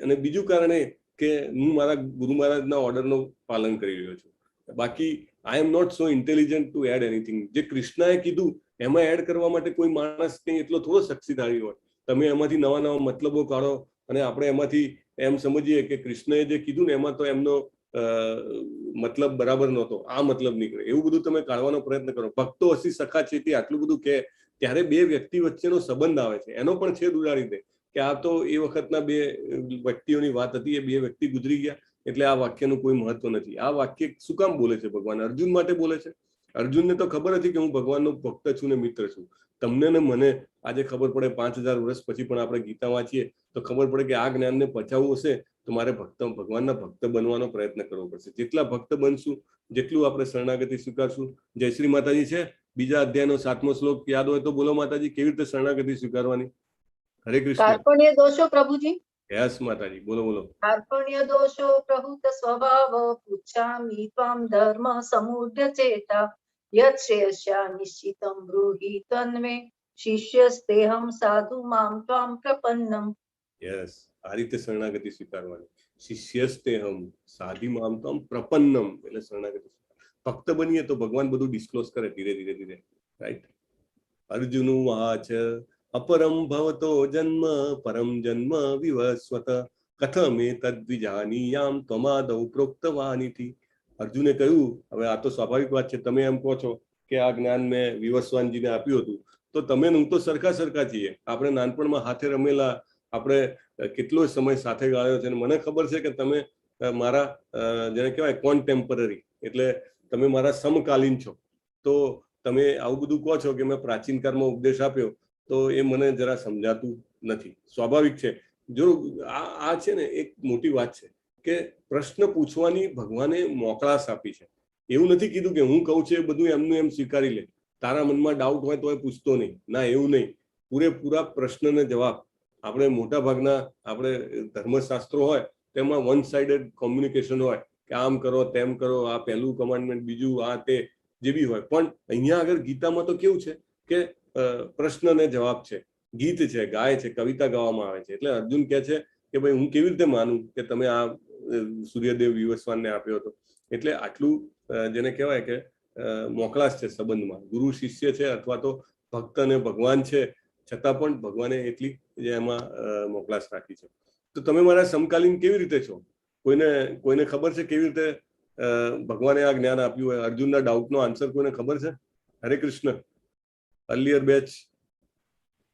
અને બીજું કારણ એ કે હું મારા ગુરુ મહારાજના ઓર્ડરનું પાલન કરી રહ્યો છું. બાકી I am not so intelligent to add anything. જે કૃષ્ણએ કીધું એમાં એડ કરવા માટે કોઈ માણસ કંઈ એટલો થોડો શક્તિશાળી હોય. તમે એમાંથી નવા નવા મતલબો કાઢો અને આપણે એમાંથી એમ સમજીએ કે કૃષ્ણએ જે કીધું ને એમાં તો એમનો મતલબ બરાબર નહોતો, આ મતલબ નીકળે, એવું બધું તમે કાઢવાનો પ્રયત્ન કરો. ભક્તો હસી સખા છે આટલું બધું કે ત્યારે બે વ્યક્તિ વચ્ચેનો સંબંધ આવે છે, એનો પણ છેદ ઉડાડી દે કે આ તો એ વખતના બે વ્યક્તિઓની વાત હતી, એ બે વ્યક્તિ ગુજરી ગયા, એટલે આ વાક્યનું કોઈ મહત્વ નથી. આ વાક્ય શું કામ બોલે છે ભગવાન? અર્જુન માટે બોલે છે. અર્જુનને તો ખબર હતી કે હું ભગવાનનો ભક્ત છું ને મિત્ર છું. તમને ને મને આજે ખબર પડે, 5000 વર્ષ પછી પણ આપણે ગીતા વાંચીએ તો ખબર પડે કે આ જ્ઞાનને પચાવવું હશે તો મારે ભગવાનના ભક્ત બનવાનો પ્રયત્ન કરવો પડશે. જેટલા ભક્ત બનશું જેટલું આપણે શરણાગતિ સ્વીકારશું. જયશ્રી માતાજી છે, બીજા અધ્યાયનો 7મો શ્લોક યાદ હોય તો બોલો માતાજી, કેવી રીતે શરણાગતિ સ્વીકારવાની? હરે કૃષ્ણ. કાર્પણ્ય દોષો પ્રભુજી. યસ માતાજી, બોલો બોલો. કાર્પણ્ય દોષો પ્રહૃત સ્વભાવ પૃચ્છામિ ત્વામ ધર્મ સમુઢ્ય ચેતા યત શ્રેયસ્યા નિશ્ચિતમ બ્રૂહિ તન્મે શિષ્યસ્તેહમ સાધુ મામ ત્વામ પ્રપન્નમ. યસ, આ રીતે શરણાગતિ સ્વીકારવાની. શિષ્યસ્તેહમ સાધુ મામ ત્વામ પ્રપન્નમ, એટલે શરણાગતિ. ભક્ત બનીએ તો ભગવાન બધું ડિસ્ક્લોઝ કરે ધીરે ધીરે ધીરે, રાઈટ? અર્જુન વાચ અપરમ ભવતો જન્મ પરમ જન્મ વિવસ્વત કથમે તદ્વિજાનીયામ ત્વમાદૌ પ્રોક્તવાનિતિ. અર્જુને કહ્યું, હવે આ તો સ્વાભાવિક વાત છે, તમે એમ કહો છો કે આ જ્ઞાન મેં વિવસ્વાનજીને આપ્યું હતું, તો તમે હું તો સરખા સરખા છીએ. આપણે નાનપણમાં હાથે રમેલા, આપણે કેટલો સમય સાથે ગાળ્યો છે, અને મને ખબર છે કે તમે મારા જેને કહેવાય કોન્ટેમ્પરરી, એટલે તમે મારા સમકાલીન છો. તો તમે આવું બધું કહો છો કે મેં પ્રાચીન કાળમાં ઉપદેશ આપ્યો, તો એ મને જરા સમજાતું નથી. સ્વાભાવિક છે. જો આ છે ને એક મોટી વાત છે કે પ્રશ્ન પૂછવાની ભગવાને મોકળાશ આપી છે. એવું નથી કીધું કે હું કહું છું એ બધું એમનું એમ સ્વીકારી લે, તારા મનમાં ડાઉટ હોય તો એ પૂછતો નહીં. ના, એવું નહીં. પૂરેપૂરા પ્રશ્નને જવાબ. આપણે મોટા ભાગના આપણે ધર્મશાસ્ત્રો હોય તેમાં વન સાઇડેડ કોમ્યુનિકેશન હોય કે આમ કરો તેમ કરો, આ પહેલું કમાન્ડમેન્ટ, બીજું આ તે જે બી હોય. પણ અહીંયા આગળ ગીતામાં તો કેવું છે કે પ્રશ્ન ને જવાબ છે, ગીત છે, ગાય છે, કવિતા ગાવામાં આવે છે. એટલે અર્જુન કહે છે કે ભાઈ હું કેવી રીતે માનું કે તમે આ સૂર્યદેવ વિવસ્વાનને આપ્યો હતો? એટલે આટલું જેને કહેવાય કે મોકળાશ છે સંબંધમાં. ગુરુ શિષ્ય છે અથવા તો ભક્ત અને ભગવાન છે, છતાં પણ ભગવાને એટલી એમાં મોકળાશ રાખી છે. તો તમે મારા સમકાલીન કેવી રીતે છો? કોઈને ખબર છે કેવી રીતે ભગવાને આ જ્ઞાન આપ્યું હોય? અર્જુનના ડાઉટનો આન્સર કોઈને ખબર છે? હરે કૃષ્ણ. Earlier batch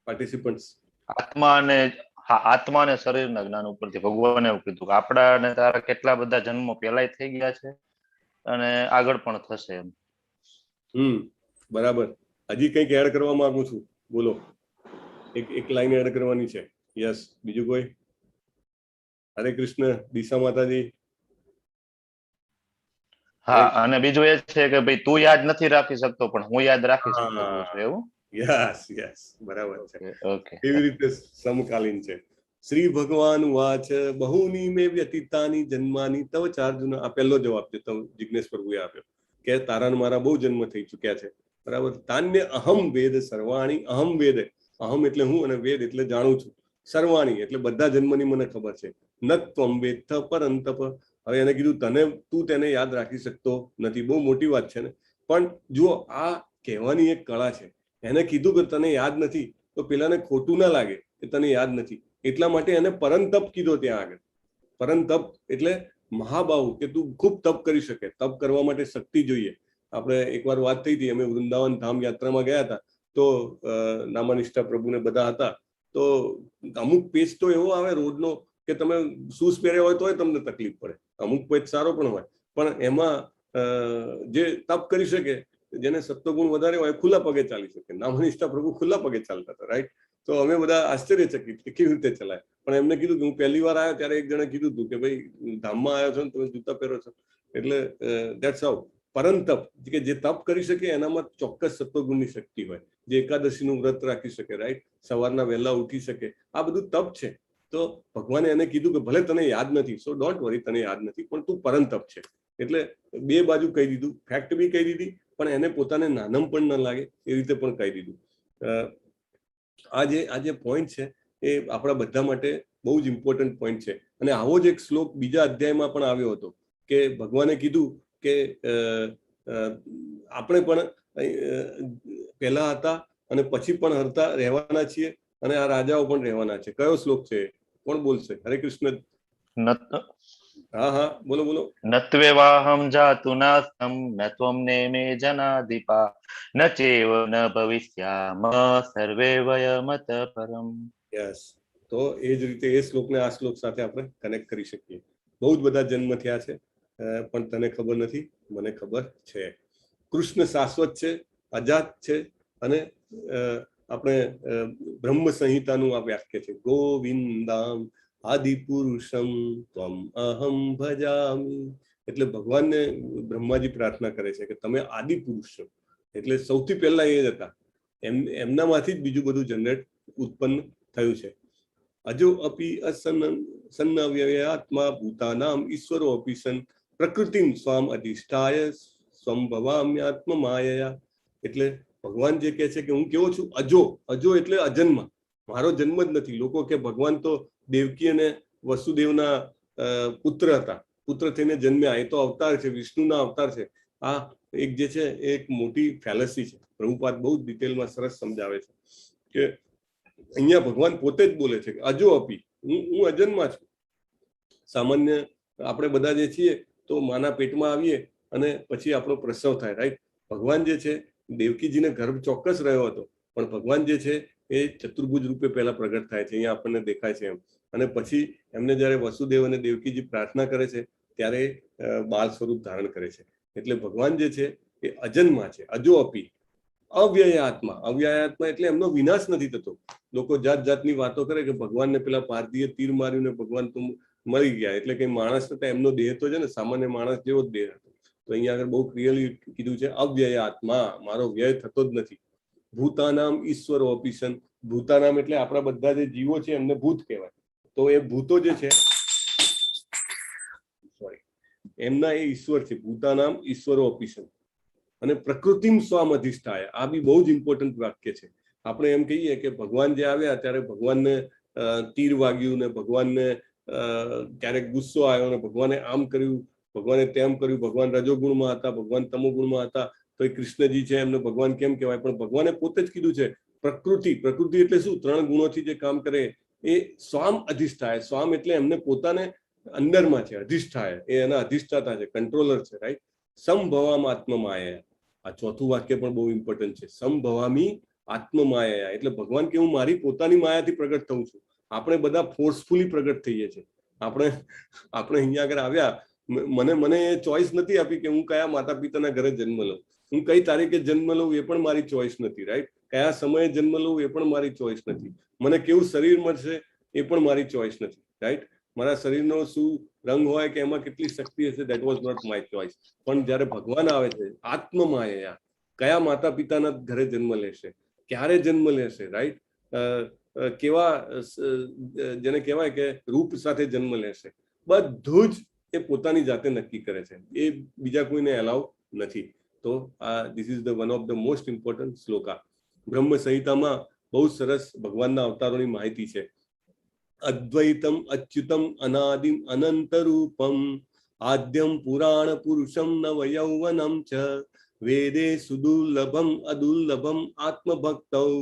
participants. આત્મા અને શરીરના જ્ઞાન ઉપરથી ભગવાને એવું કીધું કે આપણા અને તારા કેટલા બધા જન્મો પહેલાય થઈ ગયા છે અને આગળ પણ થશે એમ. બરાબર. હજી કંઈક એડ કરવા માંગુ છું, બોલો. એક લાઈન એડ કરવાની છે. યસ, બીજું કોઈ? હરે કૃષ્ણ. દિશા માતાજી. હા, અને બીજું એ છે કે ભાઈ તું યાદ નથી રાખી શકતો પણ હું યાદ રાખી શકતો છું, એવું? યસ યસ, બરાબર છે. ઓકે. કેવી રીતે સમકાલીન છે? શ્રી ભગવાન વાચ બહુની મે વ્યતીતાની જન્માની તવ ચાર્જુન. આ પહેલો જવાબ છે જિજ્ઞેશ પ્રભુએ આપ્યો કે તારા મારા બહુ જન્મ થઈ ચુક્યા છે, બરાબર. તાન્ય અહમ વેદ સર્વાણી. અહમ વેદ, અહમ એટલે હું અને વેદ એટલે જાણું છું. સર્વાણી એટલે બધા જન્મની મને ખબર છે. ન ત્વમ વેત્થ પરંતપ. હવે એને કીધું તું તેને યાદ રાખી શકતો નથી. બહુ મોટી વાત છે ને. પણ જુઓ, આ કહેવાની એક કળા છે. એને કીધું કે તને યાદ નથી તો પેલાને ખોટું ના લાગે કે તને યાદ નથી, એટલા માટે એને પરંતપ કીધો. ત્યાં આગળ પરંતપ એટલે મહાબાહુ, કે તું ખૂબ તપ કરી શકે. તપ કરવા માટે શક્તિ જોઈએ. આપણે એકવાર વાત થઈ હતી, અમે વૃંદાવન ધામ યાત્રામાં ગયા હતા, તો નામાનિષ્ઠા પ્રભુને બધા હતા, તો અમુક પેજ તો એવો આવે રોડનો કે તમે શૂઝ પહેર્યા હોય તોય તમને તકલીફ પડે. અમુક પેચ સારો પણ હોય, પણ એમાં જે તપ કરી શકે, જેને સત્વગુણ વધારે હોય, ખુલ્લા પગે ચાલી શકે. નામનિષ્ઠા પ્રભુ ખુલ્લા પગે ચાલતા હતા, રાઈટ? તો અમે બધા આશ્ચર્યચકિત કે કેવી રીતે ચલાય. પણ એમને કીધું કે હું પહેલી વાર આવ્યો ત્યારે એક જણે કીધું હતું કે ભાઈ ધામમાં આવ્યો છો ને તમે જૂતા પહેરો છો. એટલે ધેટ્સ હાઉ. પરંતપ કે જે તપ કરી શકે એનામાં ચોક્કસ સત્વગુણની શક્તિ હોય, જે એકાદશીનું વ્રત રાખી શકે, રાઈટ? સવારના વહેલા ઉઠી શકે, આ બધું તપ છે. તો ભગવાને એને કીધું કે ભલે તને યાદ નથી, સો ડોન્ટ વરી, તને યાદ નથી, પણ તું પરંતપ છે. એટલે બે બાજુ કહી દીધું, ફેક્ટ બી કહી દીધી, પણ એને પોતાને નાનમ પણ ન લાગે એ રીતે પણ કહી દીધું. આ જે પોઈન્ટ છે એ આપણા બધા માટે બહુ જ ઇમ્પોર્ટન્ટ પોઈન્ટ છે. અને આવો જ એક શ્લોક બીજા અધ્યાયમાં પણ આવ્યો હતો કે ભગવાને કીધું કે આપણે પણ પહેલા હતા અને પછી પણ હરતા રહેવાના છીએ, અને આ રાજાઓ પણ રહેવાના છે. કયો શ્લોક છે? કોણ બોલશે? હરે કૃષ્ણ. હા હા, બોલો બોલો. નત્વેવાહમ જાતુ નાસ્તમ ન ત્વમ નેમે જનાધિપા ન ચેવ ન ભવિષ્યામ સર્વે વયમત પરમ. યસ. તો એ જ રીતે એ શ્લોકને આ શ્લોક સાથે આપણે કનેક્ટ કરી શકીએ. બહુ જ બધા જન્મ થયા છે, પણ તને ખબર નથી, મને ખબર છે. કૃષ્ણ શાશ્વત છે, અજાત છે, અને આપણે બ્રહ્મ સંહિતાનું આ વાક્ય છે, ગોવિંદામ આદિ પુરુષમ ત્વમ અહમ ભજામી. એટલે ભગવાનને બ્રહ્માજી પ્રાર્થના કરે છે કે તમે આદિ પુરુષ છો. એટલે સૌથી પહેલા એ જ હતા, એમનામાંથી જ બીજું બધું જનરેટ ઉત્પન્ન થયું છે. અજો અપી સન્ન વ્યયાત્મા ભૂતાનામ ઈશ્વરો અપી સન પ્રકૃતિમ સ્વામ અધિષ્ઠાય સ્વંભવામ્યાત્મ માયયા. એટલે ભગવાન જે કહે છે કે હું કેવો છું? અજો. અજો એટલે અજન્મ, મારો જન્મ જ નથી. લોકો કે ભગવાન તો દેવકી અને વસુદેવના પુત્ર હતા, પુત્ર થઈને જન્મ્યા, એ તો અવતાર છે, વિષ્ણુના અવતાર છે. આ એક જે છે એ એક મોટી ફેલસી છે. પ્રભુપાદ બહુ ડિટેલમાં સરસ સમજાવે છે કે અહીંયા ભગવાન પોતે જ બોલે છે કે અજો અપી, હું અજન્મા છું. સામાન્ય આપણે બધા જે છીએ તો માના પેટમાં આવીએ અને પછી આપણો પ્રસવ થાય, રાઈટ? ભગવાન જે છે, દેવકીજીને ગર્ભ ચોક્કસ રહ્યો હતો, પણ ભગવાન જે છે એ ચતુર્ભુજ રૂપે પહેલા પ્રગટ થાય છે, અહીંયા આપણને દેખાય છે એમ. અને પછી એમને જ્યારે વસુદેવ અને દેવકીજી પ્રાર્થના કરે છે ત્યારે બાળ સ્વરૂપ ધારણ કરે છે. એટલે ભગવાન જે છે એ અજન્મા છે, અજો અપી. અવ્યય આત્મા. અવ્યય આત્મા એટલે એમનો વિનાશ નથી થતો. લોકો જાત જાતની વાતો કરે કે ભગવાનને પેલા પારધીએ તીર માર્યું ને ભગવાન તો મરી ગયા, એટલે કે માણસ કરતા એમનો દેહ તો છે ને સામાન્ય માણસ જેવો જ દેહ હતો. તો અહીંયા આગળ બહુ ક્લિયરલી કીધું છે અવ્યય આત્મા, મારો વ્યય થતો જ નથી. ભૂતાનામ ઈશ્વરો અપીસન. ભૂતાનામ એટલે આપણા બધા જે જીવો છે એમને ભૂત કહેવાય. તો એ ભૂતો જે છે, સોરી, એમના એ ઈશ્વર છે. ભૂતાનામ ઈશ્વરો અપીસન. અને પ્રકૃતિમ સ્વામ અધિષ્ઠાય. આ બી બહુ જ ઇમ્પોર્ટન્ટ વાક્ય છે. આપણે એમ કહીએ કે ભગવાન જે આવ્યા ત્યારે ભગવાનને તીર વાગ્યું ને ભગવાનને ક્યારેક ગુસ્સો આવ્યો ને ભગવાને આમ કર્યું, ભગવાને તેમ કર્યું, ભગવાન રજોગુણમાં હતા, ભગવાન તમોગુણમાં હતા, તો એ કૃષ્ણજી છે એમને ભગવાન કેમ કહેવાય? પણ ભગવાને પોતે જ કીધું છે પ્રકૃતિ. પ્રકૃતિ એટલે શું? 3 ગુણોથી જે કામ કરે એ સ્વામ અધિષ્ઠાય. સ્વામ એટલે એમને પોતાને અંદરમાં છે, અધિષ્ઠાય એ એના અધિષ્ઠાતા છે, કંટ્રોલર છે, રાઈટ? સંભવામ આત્મમાયા. આ ચોથું વાક્ય પણ બહુ ઇમ્પોર્ટન્ટ છે. સંભવામી આત્મમાયા. એટલે ભગવાન કે હું મારી પોતાની માયાથી પ્રગટ થઉં છું. આપણે બધા ફોર્સફુલી પ્રગટ થઈએ છીએ. આપણે અહીંયા આગળ આવ્યા, મને ચોઈસ નથી આપી કે હું કયા માતા પિતાના ઘરે જન્મ લઉં, હું કઈ તારીખે જન્મ લઉં એ પણ મારી ચોઈસ નથી, રાઈટ? કયા સમયે જન્મ લઉં એ પણ મારી ચોઈસ નથી. મને કેવું શરીર મળશે એ પણ મારી ચોઈસ નથી, રાઈટ? મારા શરીરનો શું રંગ હોય કે એમાં કેટલી શક્તિ હશે, that was not my choice. પણ જ્યારે ભગવાન આવે છે, આત્મમાયા, કયા માતા પિતાના ઘરે જન્મ લેશે, ક્યારે જન્મ લેશે, રાઈટ? કેવા જેને કહેવાય કે રૂપ સાથે જન્મ લેશે, બધું જ એ પોતાની જાતે નક્કી કરે છે. એ બીજા કોઈને એલાવ નથી. તો આ this is the one of the most important Shloka. બ્રહ્મ સંહિતામાં બહુ સરસ ભગવાનના અવતારોની માહિતી છે. અદ્વૈતમ અચ્યુતમ અનાદિમ અનંત રૂપમ આદ્યમ પુરાણ પુરુષમ નવ યૌવનમ ચ વેદે સુદુર્લભમ અદુર્લભમ આત્મભક્તૌ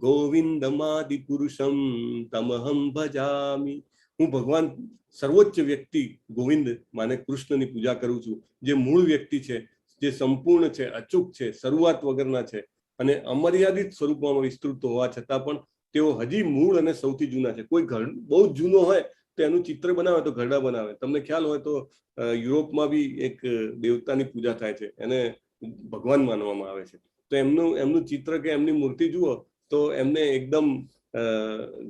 ગોવિંદમાદિ પુરુષમ તમહમ ભજામી. હું ભગવાન સર્વોચ્ચ વ્યક્તિ ગોવિંદ માને કૃષ્ણની પૂજા કરું છું, જે મૂળ વ્યક્તિ છે, જે સંપૂર્ણ છે, અચૂક છે, શરૂઆત વગરના છે, અને અમર્યાદિત સ્વરૂપમાં વિસ્તૃત હોવા છતાં પણ તેઓ હજી મૂળ અને સૌથી જૂના છે. કોઈ બહુ જૂનો હોય તો તો એનું ચિત્ર બનાવે તો ઘરડા બનાવે. તમને ખ્યાલ હોય તો યુરોપમાં બી એક દેવતાની પૂજા થાય છે, એને ભગવાન માનવામાં આવે છે. તો એમનું ચિત્ર કે એમની મૂર્તિ જુઓ તો એમને એકદમ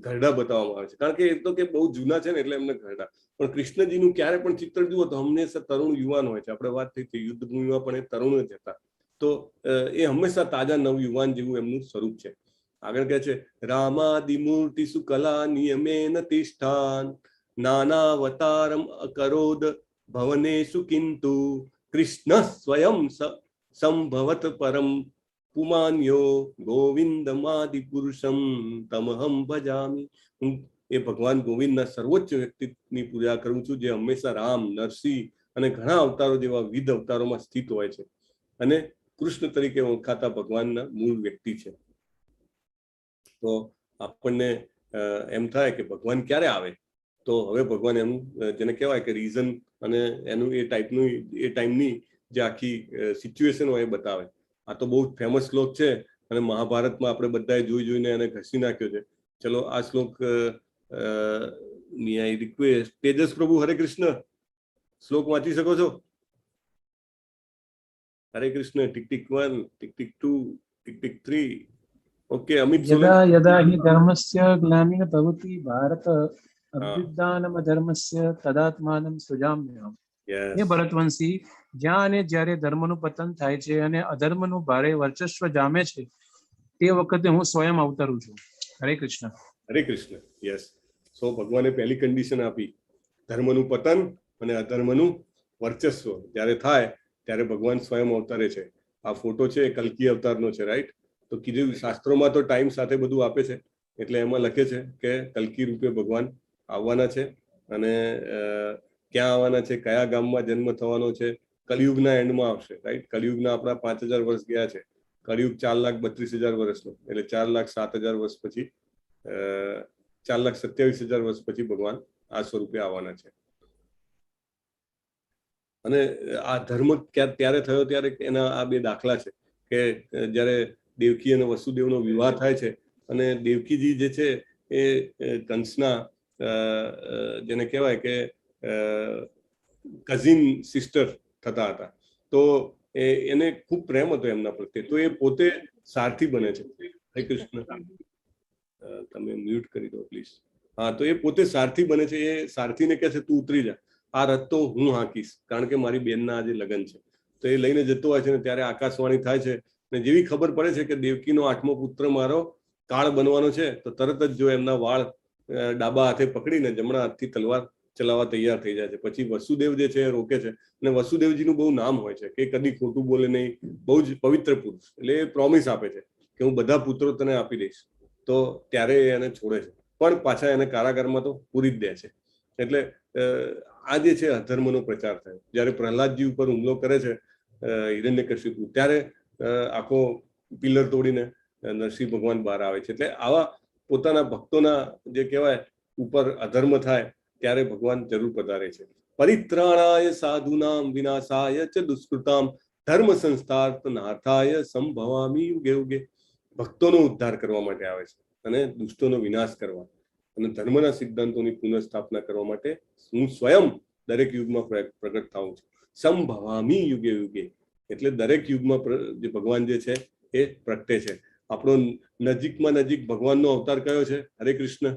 ઘરડા બતાવવામાં આવે છે, કારણ કે એ તો કે બહુ જૂના છે ને એટલે એમને ઘરડા. પણ કૃષ્ણજીનું ક્યારે પણ ચિત્ર જુઓ તો હંમેશા તરુણ યુવાન હોય છે. આપણે વાત થઈ હતી યુદ્ધભૂમિમાં પણ એ તરુણ જ હતા, તો એ હંમેશા તાજા નવયુવાન જેવું એમનું સ્વરૂપ છે. આગળ કહે છે રામાદિમૂર્તિ સુકલા નિયમેન તિષ્ઠાન નાનાવતારમ અકરોદ ભવનેષુ કિંતુ કૃષ્ણ સ્વયં સંભવત પરમ પુમાન્યો ગોવિંદમાદિ પુરુષમ તમહમ ભજામિ. હું એ ભગવાન ગોવિંદના સર્વોચ્ચ વ્યક્તિની પૂજા કરું છું, જે હંમેશા રામ, નરસિંહ અને ઘણા અવતારો જેવા વિવિધ અવતારોમાં સ્થિત હોય છે અને કૃષ્ણ તરીકે ઓળખાતા ભગવાનના મૂળ વ્યક્તિ છે. તો આપણને એમ થાય કે ભગવાન ક્યારે આવે, તો હવે ભગવાન એનું જેને કહેવાય કે રીઝન અને એનું એ ટાઈમની જે આખી સિચ્યુએશન હોય એ બતાવે. આ તો બહુ ફેમસ શ્લોક છે અને મહાભારતમાં આપણે બધાએ જોઈને એને ઘસી નાખ્યો છે. ચલો આ શ્લોક ની આઈ રિક્વેસ્ટ તેજસ પ્રભુ હરે કૃષ્ણ શ્લોક વાંચી શકો છો? હરે Krishna. Tick tick 1, tick tick 2, tick tick 3. Okay Amit. यदा यदा हि धर्मस्य ग्लानिः भवति भारत अभ्युत्थानम् अधर्मस्य तदात्मानं सृजाम्यहम्. હે ભરતવંશી, જ્યાં અને જ્યારે ધર્મનું પતન થાય છે અને અધર્મનું ભારે વર્ચસ્વ જામે છે તે વખતે હું સ્વયં અવતરું છું. હરે કૃષ્ણ. હરે કૃષ્ણ. યસ. સો ભગવાને પહેલી કન્ડિશન આપી, ધર્મનું પતન અને અધર્મનું વર્ચસ્વ જ્યારે થાય ત્યારે ભગવાન સ્વયં અવતરે છે. આ ફોટો છે કલ્કી અવતારનો છે, રાઈટ? તો કીધું શાસ્ત્રોમાં તો ટાઈમ સાથે બધું આપે છે, એટલે એમાં લખે છે કે કલ્કી રૂપે ભગવાન આવવાના છે અને ક્યાં આવવાના છે, કયા ગામમાં જન્મ થવાનો છે, કલિયુગના એન્ડમાં આવશે, રાઈટ? કલિયુગના આપણા 5000 વર્ષ ગયા છે, કલિયુગ 4,32,000 વર્ષનો, એટલે 4,07,000 વર્ષ પછી 4,27,000 વર્ષ પછી ભગવાન આ સ્વરૂપે આવવાના છે. અને આ ધર્મ ત્યારે થયો ત્યારે એના આ બે દાખલા છે કે જ્યારે દેવકી અને વસુદેવનો વિવાહ થાય છે અને દેવકીજી જે છે એ કંસના જેને કહેવાય કે કઝિન સિસ્ટર થતા હતા, તો એને ખૂબ પ્રેમ હતો એમના પ્રત્યે, તો એ પોતે સારથી બને છે. હરે કૃષ્ણ. તમે મ્યુટ કરી દો પ્લીઝ. હા, તો એ પોતે સારથી બને છે. એ સારથીને કહે છે તું ઉતરી જા, આ રથ તો હું હાંકીશ કારણ કે મારી બેનના આજે લગ્ન છે. તો એ લઈને જતો હોય છે ને ત્યારે આકાશવાણી થાય છે ને જેવી ખબર પડે છે કે દેવકીનો 8મો પુત્ર મારો કાળ બનવાનો છે, તો તરત જ જો એમના વાળ ડાબા હાથે પકડીને જમણા હાથથી તલવાર ચલાવવા તૈયાર થઈ જાય છે. પછી વસુદેવ જે છે એ રોકે છે અને વસુદેવજીનું બહુ નામ હોય છે કે કદી ખોટું બોલે નહીં, બહુ જ પવિત્ર પુરુષ, એટલે એ પ્રોમિસ આપે છે કે હું બધા પુત્રો તને આપી દઈશ. તો ત્યારે એને છોડે છે, પણ પાછા એને કારાગારમાં તો પૂરી જ દે છે. એટલે આ જે છે અધર્મનો પ્રચાર થયો. જ્યારે પ્રહલાદજી ઉપર હુમલો કરે છે હિરણ્યકશિપુ, ત્યારે આખો પિલર તોડીને નરસિંહ ભગવાન બહાર આવે છે. એટલે આવા પોતાના ભક્તોના જે કહેવાય ઉપર અધર્મ થાય ત્યારે ભગવાન જરૂર પધારે છે. પરિત્રાણાય સાધુનામ વિનાશાય ચ દુષ્કૃતામ ધર્મ સંસ્થાર્થનાથાય સંભવામિ યુગે યુગે. ભક્તોનો ઉદ્ધાર કરવા માટે આવે છે અને દુષ્ટોનો વિનાશ કરવા અને ધર્મના સિદ્ધાંતોની પુનઃસ્થાપના કરવા માટે હું સ્વયં દરેક યુગમાં પ્રગટ થાઉં છું. સંભવામી યુગે યુગે, એટલે દરેક યુગમાં જે ભગવાન જે છે એ પ્રગટે છે. આપણો નજીકમાં નજીક ભગવાનનો અવતાર કયો છે? હરે કૃષ્ણ.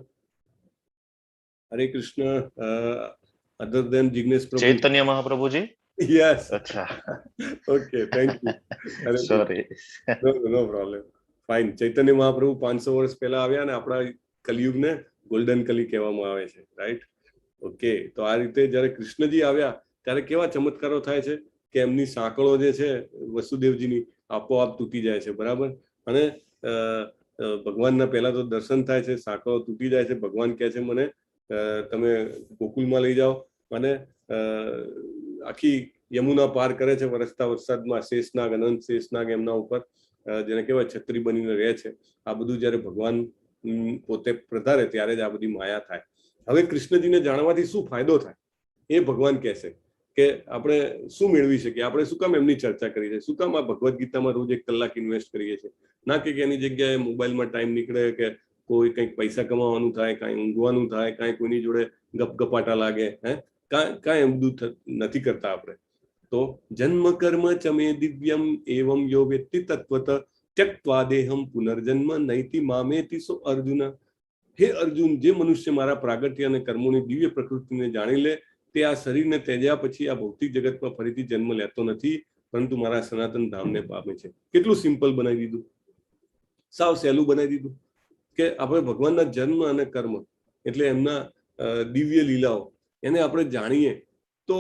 હરે કૃષ્ણ. અધર દેન જિગ્નેશ પ્રભુ, ચૈતન્ય મહાપ્રભુજી. યસ. અચ્છા, okay, thank you. Sorry. No problem, fine. Chaitanya Mahaprabhu 500 વર્ષ પહેલા આવ્યા અને આપણા કલિયુગને ગોલ્ડન કલી કહેવામાં આવે છે, રાઈટ? ઓકે, તો આ રીતે જ્યારે કૃષ્ણજી આવ્યા ત્યારે કેવા ચમત્કારો થાય છે કે એમની સાંકળો જે છે વસુદેવજીની આપોઆપ તૂટી જાય છે, બરાબર? અને ભગવાનના પહેલા તો દર્શન થાય છે, સાંકળો તૂટી જાય છે. ભગવાન કહે છે મને તમે ગોકુલમાં લઈ જાઓ અને આખી યમુના પાર કરે છે વરસતા વરસાદમાં. શેષનાગ, અનંત શેષનાગ એમના ઉપર જેને કહેવાય છત્રી બનીને રહે છે. આ બધું જ્યારે ભગવાન પોતે પ્રધારે ત્યારે જ આ બધી માયા થાય. હવે કૃષ્ણજીને જાણવાથી શું ફાયદો થાય એ ભગવાન કહેશે કે આપણે શું મેળવી શકીએ, આપણે શું કામ એમની ચર્ચા કરીએ છીએ, શું કામ આ ભગવદ્ ગીતામાં રોજ 1 કલાક ઇન્વેસ્ટ કરીએ છીએ. ના કે એની જગ્યાએ મોબાઈલમાં ટાઈમ નીકળે કે કોઈ કંઈક પૈસા કમાવાનું થાય, કાંઈ ઊંઘવાનું થાય, કાંઈ કોઈની જોડે ગપગપાટા લાગે, કાંઈ એમ બધું નથી કરતા આપણે. તો જન્મ કર્મ ચમે દિવ્યમ એવમ યો વેત્તિ તત્વત ત્યક્ત્વા દેહમ પુનર્જન્મ નૈતિ મામેતિ સો અર્જુન. હે અર્જુન, જે મનુષ્ય મારા પ્રાગટ્ય અને કર્મોની દિવ્ય પ્રકૃતિને જાણી લે તે આ શરીરને ત્યજ્યા પછી આ ભૌતિક જગતમાં ફરીથી જન્મ લેતો નથી, પરંતુ મારા સનાતન ધામને પામે છે. કેટલું સિમ્પલ બનાવી દીધું, સાવ સહેલું બનાવી દીધું કે આપણે ભગવાનના જન્મ અને કર્મ એટલે એમના દિવ્ય લીલાઓ એને આપણે જાણીએ તો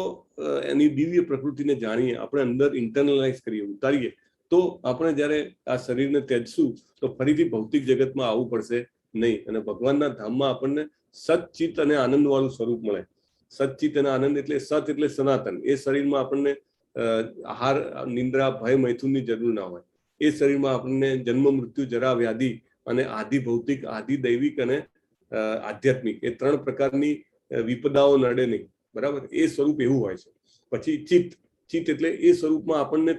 એની દિવ્ય પ્રકૃતિને જાણીએ, આપણે અંદર ઇન્ટરનલાઇઝ કરીએ, ઉતારીએ, તો આપણે જ્યારે આ શરીરને ત્યજશું તો ફરીથી ભૌતિક જગતમાં આવવું પડશે નહીં અને ભગવાનના ધામમાં આપણને સચ્ચિત અને આનંદ વાળું સ્વરૂપ મળે. સચ્ચિત અને આનંદ એટલે સત એટલે સનાતન. એ શરીરમાં આપણને આહાર, નિંદ્રા, ભય, મૈથુનની જરૂર ના હોય. એ શરીરમાં આપણને જન્મ, મૃત્યુ, જરા, વ્યાધિ અને આદિ ભૌતિક, આદિ દૈવિક અને આધ્યાત્મિક એ 3 પ્રકારની વિપદાઓ નડે નહીં. બરાબર, એ સ્વરૂપ એવું હોય છે. પછી ચિત્ત, ચિત્ત એટલે એ સ્વરૂપમાં આપણને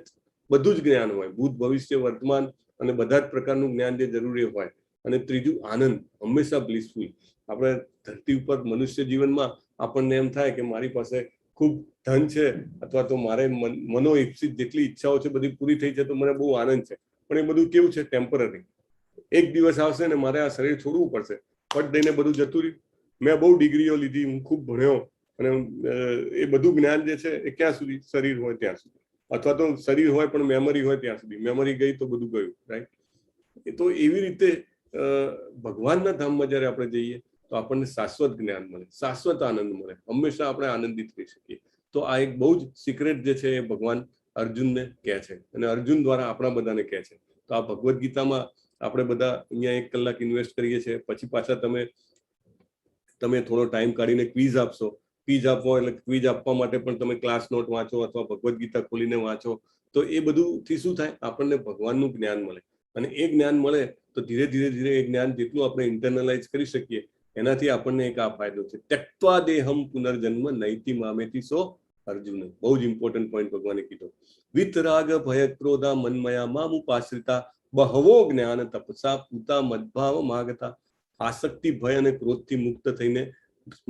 બધું જ જ્ઞાન હોય, ભૂત, ભવિષ્ય, વર્તમાન અને બધા જ પ્રકારનું જ્ઞાન જે જરૂરી હોય. અને ત્રીજું આનંદ, હંમેશા બ્લિસફુલ. આપણે ધરતી ઉપર મનુષ્ય જીવનમાં આપણને એમ થાય કે મારી પાસે ખૂબ ધન છે અથવા તો મારે મનો ઈચ્છિત જેટલી ઈચ્છાઓ છે બધી પૂરી થઈ છે તો મને બહુ આનંદ છે. પણ એ બધું કેવું છે? ટેમ્પરરી. એક દિવસ આવશે ને મારે આ શરીર છોડવું પડશે, પટ દઈને બધું જતું રહ્યું. મેં બહુ ડિગ્રીઓ લીધી, હું ખૂબ ભણ્યો અને એ બધું જ્ઞાન જે છે એ ક્યાં સુધી? શરીર હોય ત્યાં સુધી, અથવા તો શરીર હોય પણ મેમરી હોય ત્યાં સુધી. મેમરી ગઈ તો બધું ગયું, રાઈટ? તો એવી રીતે ભગવાનના ધામમાં જ્યારે આપણે જઈએ તો આપણને શાશ્વત જ્ઞાન મળે, શાશ્વત આનંદ મળે, હંમેશા આપણે આનંદિત થઈ શકીએ. તો આ એક બહુ જ સિક્રેટ જે છે એ ભગવાન અર્જુનને કહે છે અને અર્જુન દ્વારા આપણા બધાને કહે છે. તો આ ભગવદ્ ગીતામાં આપણે બધા અહીંયા 1 કલાક ઇન્વેસ્ટ કરીએ છીએ, પછી પાછા તમે થોડો ટાઈમ કાઢીને ક્વિઝ આપશો. ક્વિઝ આપવો એટલે ક્વિઝ આપવા માટે પણ તમે ક્લાસ નોટ વાંચો અથવા ભગવદ્ ગીતા ખોલીને વાંચો. તો એ બધુંથી શું થાય? આપણને ભગવાનનું જ્ઞાન મળે અને એ જ્ઞાન મળે તો ધીરે ધીરે એ જ્ઞાન જેટલું આપણે ઇન્ટરનલાઇઝ કરી શકીએ એનાથી આપણને એક આ ફાયદો છે. ત્યક્ત્વા દેહમ પુનર્જન્મ નૈતિ મામેતિ સો અર્જુન. બહુ જ ઇમ્પોર્ટન્ટ પોઈન્ટ ભગવાને કીધો. વિતરાગ ભય ક્રોધા મન્મયા મામુપાશ્રિતા બહવો જ્ઞાન તપસા પૂતા મદભાવ માગતા. આસક્તિ, ભય અને ક્રોધથી મુક્ત થઈને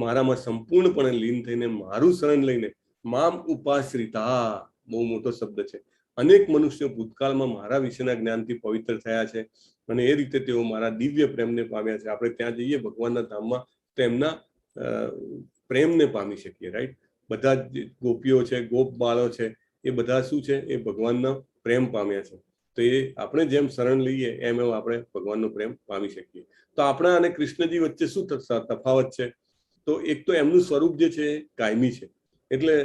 મારામાં સંપૂર્ણપણે લીન થઈને મારું શરણ લઈને મામ ઉપાશ્રિતા, બહુ મોટો શબ્દ છે. અનેક મનુષ્યો ભૂતકાળમાં મારા વિશેના જ્ઞાનથી પવિત્ર થયા છે અને એ રીતે તેઓ મારા દિવ્ય પ્રેમને પામ્યા છે. આપણે ત્યાં જઈએ ભગવાનના ધામમાં તો એમના પ્રેમને પામી શકીએ, રાઈટ? બધા જ ગોપીઓ છે, ગોપ બાળો છે, એ બધા શું છે? એ ભગવાનનો પ્રેમ પામ્યા છે. તો એ આપણે જેમ શરણ લઈએ એમ આપણે ભગવાનનો પ્રેમ પામી શકીએ. તો આપણા અને કૃષ્ણજી વચ્ચે શું તફાવત છે? તો એક તો એમનું સ્વરૂપ જે છે એ કાયમી છે, એટલે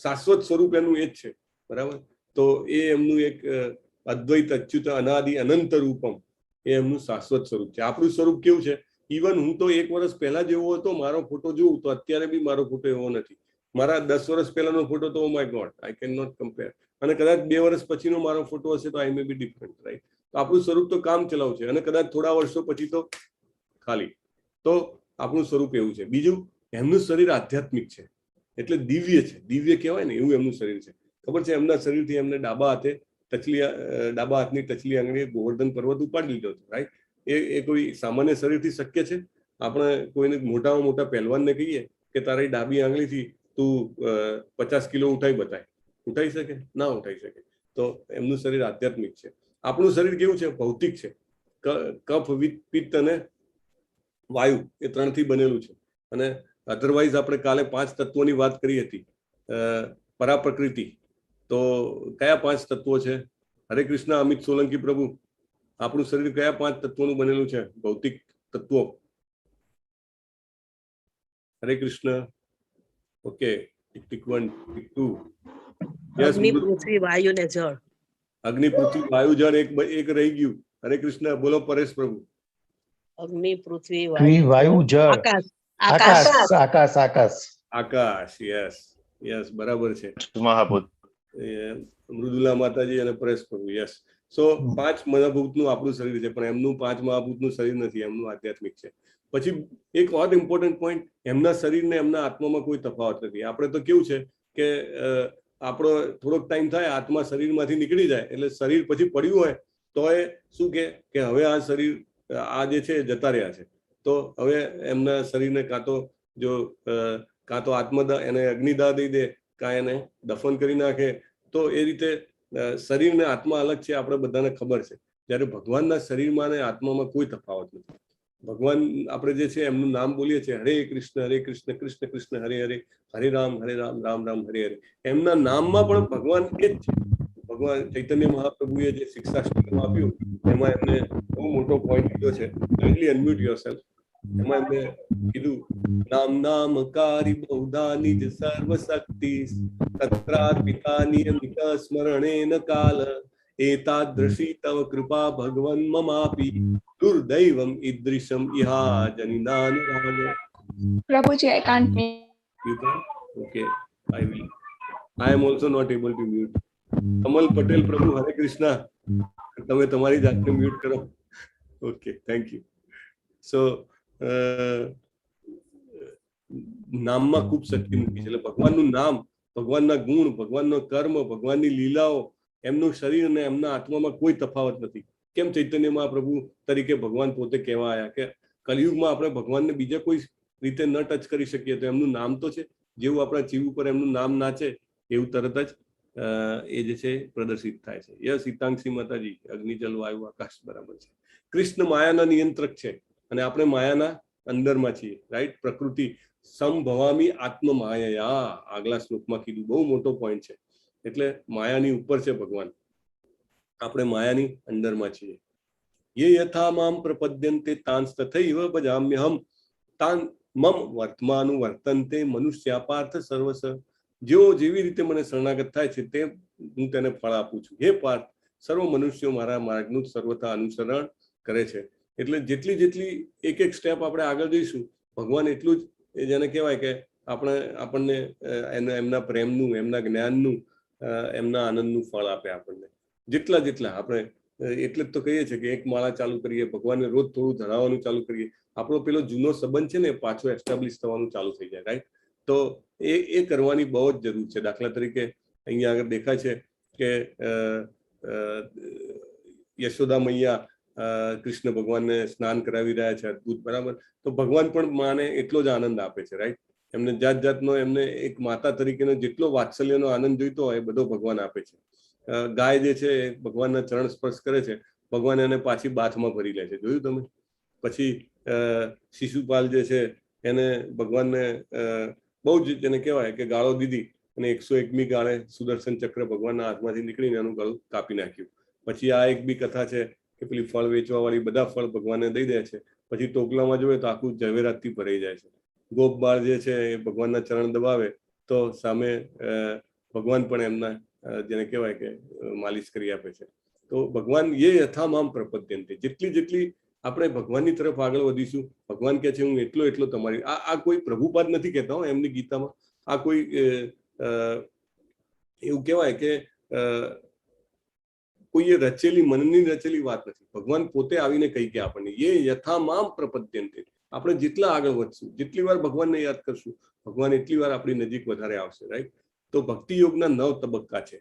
શાશ્વત સ્વરૂપ એનું એ જ છે, બરાબર? તો એ એમનું એક અદ્વૈત અચ્યુત અનાદિ અનંત રૂપમ, એ એમનું શાશ્વત સ્વરૂપ છે. આપણું સ્વરૂપ કેવું છે? ઇવન હું તો 1 વર્ષ પહેલા જેવો હતો, મારો ફોટો જોઉં તો અત્યારે બી મારો ફોટો એવો નથી. મારા 10 વર્ષ પહેલાનો ફોટો તો oh my God, I can not compare. અને કદાચ 2 વર્ષ પછીનો મારો ફોટો હશે તો આઈ મે બી ડિફરન્ટ, રાઈટ? તો આપણું સ્વરૂપ તો કામ ચલાવ છે અને કદાચ થોડા વર્ષો પછી તો ખાલી. તો આપણું સ્વરૂપ એવું છે. બીજું, એમનું શરીર આધ્યાત્મિક છે એટલે દિવ્ય છે. દિવ્ય કહેવાય ને એવું એમનું શરીર છે. ખબર છે? એમના શરીરથી એમને ડાબા હાથની ટચલી આંગળીએ ગોવર્ધન પર્વત ઉપાડી લીધો હતો, રાઈટ? એ કોઈ સામાન્ય શરીરથી શક્ય છે? આપણે કોઈને મોટામાં મોટા પહેલવાનને કહીએ કે તારી ડાબી આંગળીથી તું 50 કિલો ઉઠાઈ બતાય, ઉઠાઈ શકે? ના ઉઠાઈ શકે. તો એમનું શરીર આધ્યાત્મિક છે. આપણું શરીર કેવું છે? ભૌતિક છે. કફ, પિત્ત અને વાયુ એ 3થી બનેલું છે. અને અધરવાઇઝ આપણે કાલે 5 તત્વોની વાત કરી હતી, પરાપ્રકૃતિ. તો કયા 5 તત્વો છે? હરે કૃષ્ણ અમિત સોલંકી પ્રભુ, આપણું શરીર કયા 5 તત્વોનું બનેલું છે? ભૌતિક તત્વો. હરે કૃષ્ણ. Okay, tick 1, tick 2. અગ્નિ, પૃથ્વી, વાયુ ને જળ. અગ્નિ, પૃથ્વી, વાયુ, જળ એક રહી ગયું. હરે કૃષ્ણ. બોલો પરેશ પ્રભુ. અગ્નિ, પૃથ્વી, વાયુ, જળ, આકાશ. યસ, બરાબર છે. મહાભૂત. મૃદુલા માતાજી અને પરેશ પ્રભુ. યસ. સો 5 મહાભૂતનું આપણું શરીર છે, પણ એમનું 5 મહાભૂતનું શરીર નથી, એમનું આધ્યાત્મિક છે. પછી એક ઓર ઇમ્પોર્ટન્ટ પોઈન્ટ, એમના શરીરને એમના આત્મામાં કોઈ તફાવત નથી. આપણે તો કેવું છે કે આપણો થોડોક ટાઈમ થાય, આત્મા શરીરમાંથી નીકળી જાય એટલે શરીર પછી પડ્યું હોય તો એ શું કે હવે આ શરીર આ જે છે જતા રહ્યા છે. તો હવે એમના શરીરને કાં તો આત્મદાહ એને અગ્નિદાહ દઈ દે, કાં એને દફન કરી નાખે. તો એ રીતે શરીર ને આત્મા અલગ છે, આપણે બધાને ખબર છે. જ્યારે ભગવાનના શરીરમાં અને આત્મામાં કોઈ તફાવત નથી. ભગવાન આપણે જે છે એમનું નામ બોલીએ છીએ, હરે કૃષ્ણ કૃષ્ણ કૃષ્ણ હરે હરે, હરે રામ રામ રામ હરે હરે. એમના નામમાં પણ ભગવાન એ જ છે. ભગવાન ચૈતન્ય મહાપ્રભુએ જે શિક્ષાષ્ટકમ આપ્યું એમાં એમને બહુ મોટો પોઈન્ટ લીધો છે. Kindly unmute yourself. એમાં એમને કીધું, નામકારી બહુધા નિજ સર્વશક્તિ તત્રાર્પિતા નિયમિત સ્મરણેન કાલ એતાદૃશી તવ કૃપા ભગવન મમાપી દુર્દૈવમ ઈદૃશમ ઇહા જનિનાનુરાગ. પ્રભુજી, I can't You can? Okay, I am also not able to mute. Kamal Patel પ્રભુ, હરે કૃષ્ણ. તમે તમારી જાતને મ્યુટ કરો. Okay, thank you. સો નામમાં ખૂબ શક્તિ મૂકી છે. એટલે ભગવાનનું નામ, ભગવાનના ગુણ, ભગવાનનો કર્મ, ભગવાનની લીલાઓ, એમનું શરીર અને એમના આત્મામાં કોઈ તફાવત નથી. કેમ ચૈતન્ય મહાપ્રભુ તરીકે ભગવાન પોતે કહેવા આવ્યા કે કલિયુગમાં આપણે ભગવાનને બીજા કોઈ રીતે ન ટચ કરી શકીએ, તો એમનું નામ તો છે. જેવું આપણા જીવ ઉપર એમનું નામ નાચે એવું તરત જ એ જે છે પ્રદર્શિત થાય છે. યસ, હિતાંક્ષી માતાજી, અગ્નિ જલ વાયુ આકાશ બરાબર છે. કૃષ્ણ માયાના નિયંત્રક છે અને આપણે માયાના અંદરમાં છીએ, રાઈટ? પ્રકૃતિ સંભવામી આત્મ માયા, આગલા શ્લોકમાં કીધું. બહુ મોટો પોઈન્ટ છે. એટલે માયાની ઉપર છે ભગવાન, આપણે માયાની અંદરમાં છીએ. યે યથા મામ પ્રપદ્યન્તે તાંસ તથૈવ ભજામ્યહમ તાન મમ વર્તમાનું વર્તન્તે મનુષ્યા પાર્થ સર્વસ. જેઓ જેવી રીતે મને શરણાગત થાય છે તે હું તેને ફળ આપું છું. હે પાર્થ, સર્વ મનુષ્યો મારા માર્ગનું સર્વથા અનુસરણ કરે છે. એટલે જેટલી એક સ્ટેપ આપણે આગળ જઈશું, ભગવાન એટલું જ જેને કહેવાય કે આપણને એમના પ્રેમનું, એમના જ્ઞાનનું, એમના આનંદનું ફળ આપે આપણને. જેટલા આપણે એટલે જ તો કહીએ છીએ કે એક માળા ચાલુ કરીએ, ભગવાનને રોજ થોડું ધરાવવાનું ચાલુ કરીએ, આપણો પેલો જૂનો સંબંધ છે ને પાછો એસ્ટાબ્લિશ થવાનું ચાલુ થઈ જાય, રાઈટ? તો એ કરવાની બહુ જ જરૂર છે. દાખલા તરીકે અહીંયા આગળ દેખાય છે કે યશોદા મૈયા કૃષ્ણ ભગવાનને સ્નાન કરાવી રહ્યા છે, અદભુત, બરાબર? તો ભગવાન પણ માને એટલો જ આનંદ આપે છે, રાઈટ? એમને જાતનો એમને એક માતા તરીકેનો જેટલો વાત્સલ્યનો આનંદ જોઈતો હોય એ બધો ભગવાન આપે છે. ગાય જે છે એ ભગવાનના ચરણ સ્પર્શ કરે છે, ભગવાન એને પાછી બાથમાં ભરી લે છે. જોયું તમે? પછી શિશુપાલ જે છે એને ભગવાનને બહુ જ જેને કહેવાય કે ગાળો દીધી અને 101મી ગાળે સુદર્શન ચક્ર ભગવાનના હાથમાંથી નીકળીને એનું ગળું કાપી નાખ્યું. પછી આ એક બી કથા છે કે પેલી ફળ વેચવા વાળી બધા ફળ ભગવાનને દઈ દે છે, પછી ટોપલામાં જોઈએ તો આખું ઝવેરાતથી ભરાઈ જાય છે. ગોપ બાળ જે છે એ ભગવાનના ચરણ દબાવે તો સામે ભગવાન પણ એમના જેને કહેવાય કે માલિશ કરી આપે છે. તો ભગવાન યે યથામામ પ્રપદ્યન્તે, જેટલી આપણે ભગવાનની તરફ આગળ વધીશું, ભગવાન કહે છે હું એટલો તમારી. આ કોઈ પ્રભુપાદ નથી કહેતા હો એમની ગીતામાં. આ કોઈ એવું કહેવાય કે કોઈ રચેલી, મનની રચેલી વાત નથી. ભગવાન પોતે આવીને કહી કે આપણને યે યથામામ પ્રપદ્યન્તે. આપણે જેટલા આગળ વધશું, જેટલી વાર ભગવાનને યાદ કરશું, ભગવાન એટલી વાર આપણી નજીક વધારે આવશે, રાઈટ? તો ભક્તિ યોગના 9 તબક્કા છે.